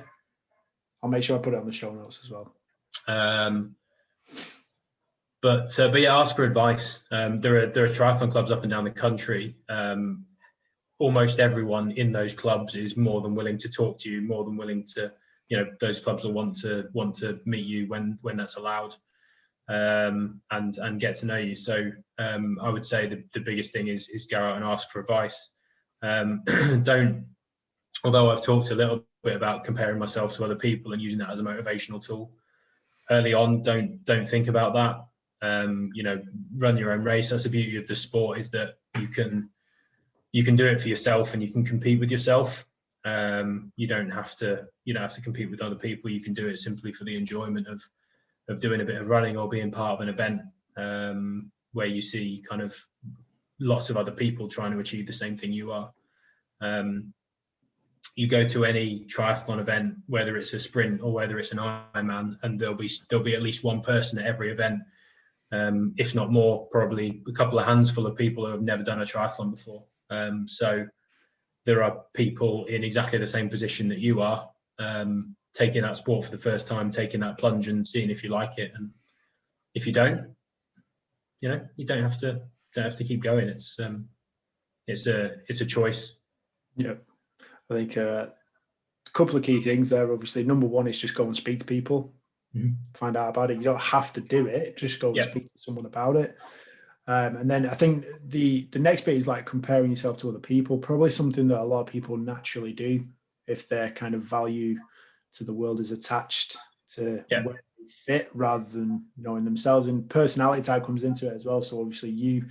I'll make sure I put it on the show notes as well. But yeah, ask for advice. There are triathlon clubs up and down the country. Almost everyone in those clubs is more than willing to talk to you, more than willing to, those clubs will want to meet you when that's allowed, and get to know you. So I would say the biggest thing is go out and ask for advice. Although I've talked a little bit about comparing myself to other people and using that as a motivational tool early on, don't think about that. Run your own race. That's the beauty of the sport, is that you can do it for yourself and you can compete with yourself. You don't have to compete with other people. You can do it simply for the enjoyment of doing a bit of running or being part of an event where you see kind of lots of other people trying to achieve the same thing you are. You go to any triathlon event, whether it's a sprint or whether it's an Ironman, and there'll be at least one person at every event, if not more, probably a couple of handsful of people who have never done a triathlon before. So there are people in exactly the same position that you are, taking that sport for the first time, taking that plunge and seeing if you like it. And if you don't, you don't have to keep going. It's a choice. Yeah. I think couple of key things there. Obviously, number one is just go and speak to people, find out about it. You don't have to do it; just go and speak to someone about it. And then I think the next bit is like comparing yourself to other people. Probably something that a lot of people naturally do if their kind of value to the world is attached to where they fit rather than knowing themselves. And personality type comes into it as well. So obviously you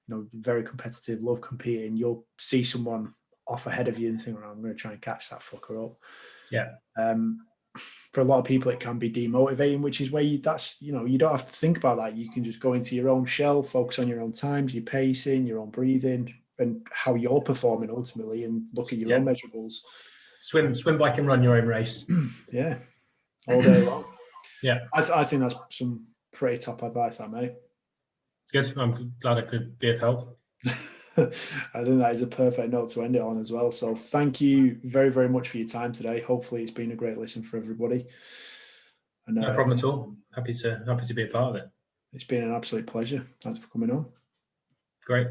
know, very competitive, love competing. You'll see someone off ahead of you and think, oh, I'm going to try and catch that fucker up. Yeah. For a lot of people, it can be demotivating, which is where you don't have to think about that. You can just go into your own shell, focus on your own times, your pacing, your own breathing, and how you're performing ultimately, and look at your own measurables. Swim, bike, and run your own race. Yeah, all day long. Yeah, I think that's some pretty top advice, that mate. Good. I'm glad I could be of help. I think that is a perfect note to end it on as well. So thank you very, very much for your time today. Hopefully it's been a great listen for everybody. And, no problem at all. Happy to be a part of it. It's been an absolute pleasure. Thanks for coming on. Great.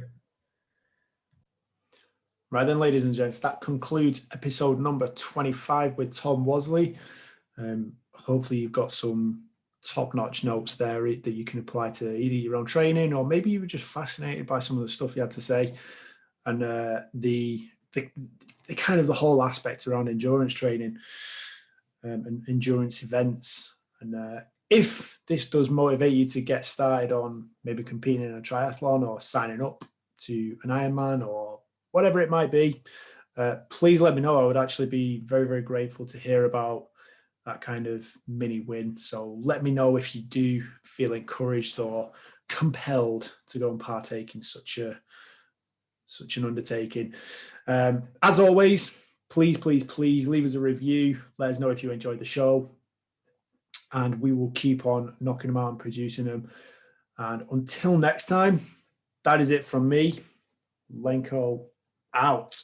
Right then, ladies and gents, that concludes episode number 25 with Tom Wasley. Hopefully you've got some top-notch notes there that you can apply to either your own training, or maybe you were just fascinated by some of the stuff he had to say, and the kind of the whole aspect around endurance training and endurance events. And if this does motivate you to get started on maybe competing in a triathlon or signing up to an Ironman or whatever it might be, please let me know. I would actually be very, very grateful to hear about that kind of mini win. So let me know if you do feel encouraged or compelled to go and partake in such an undertaking. As always, please leave us a review. Let us know if you enjoyed the show, and we will keep on knocking them out and producing them. And until next time, that is it from me. Lenko out.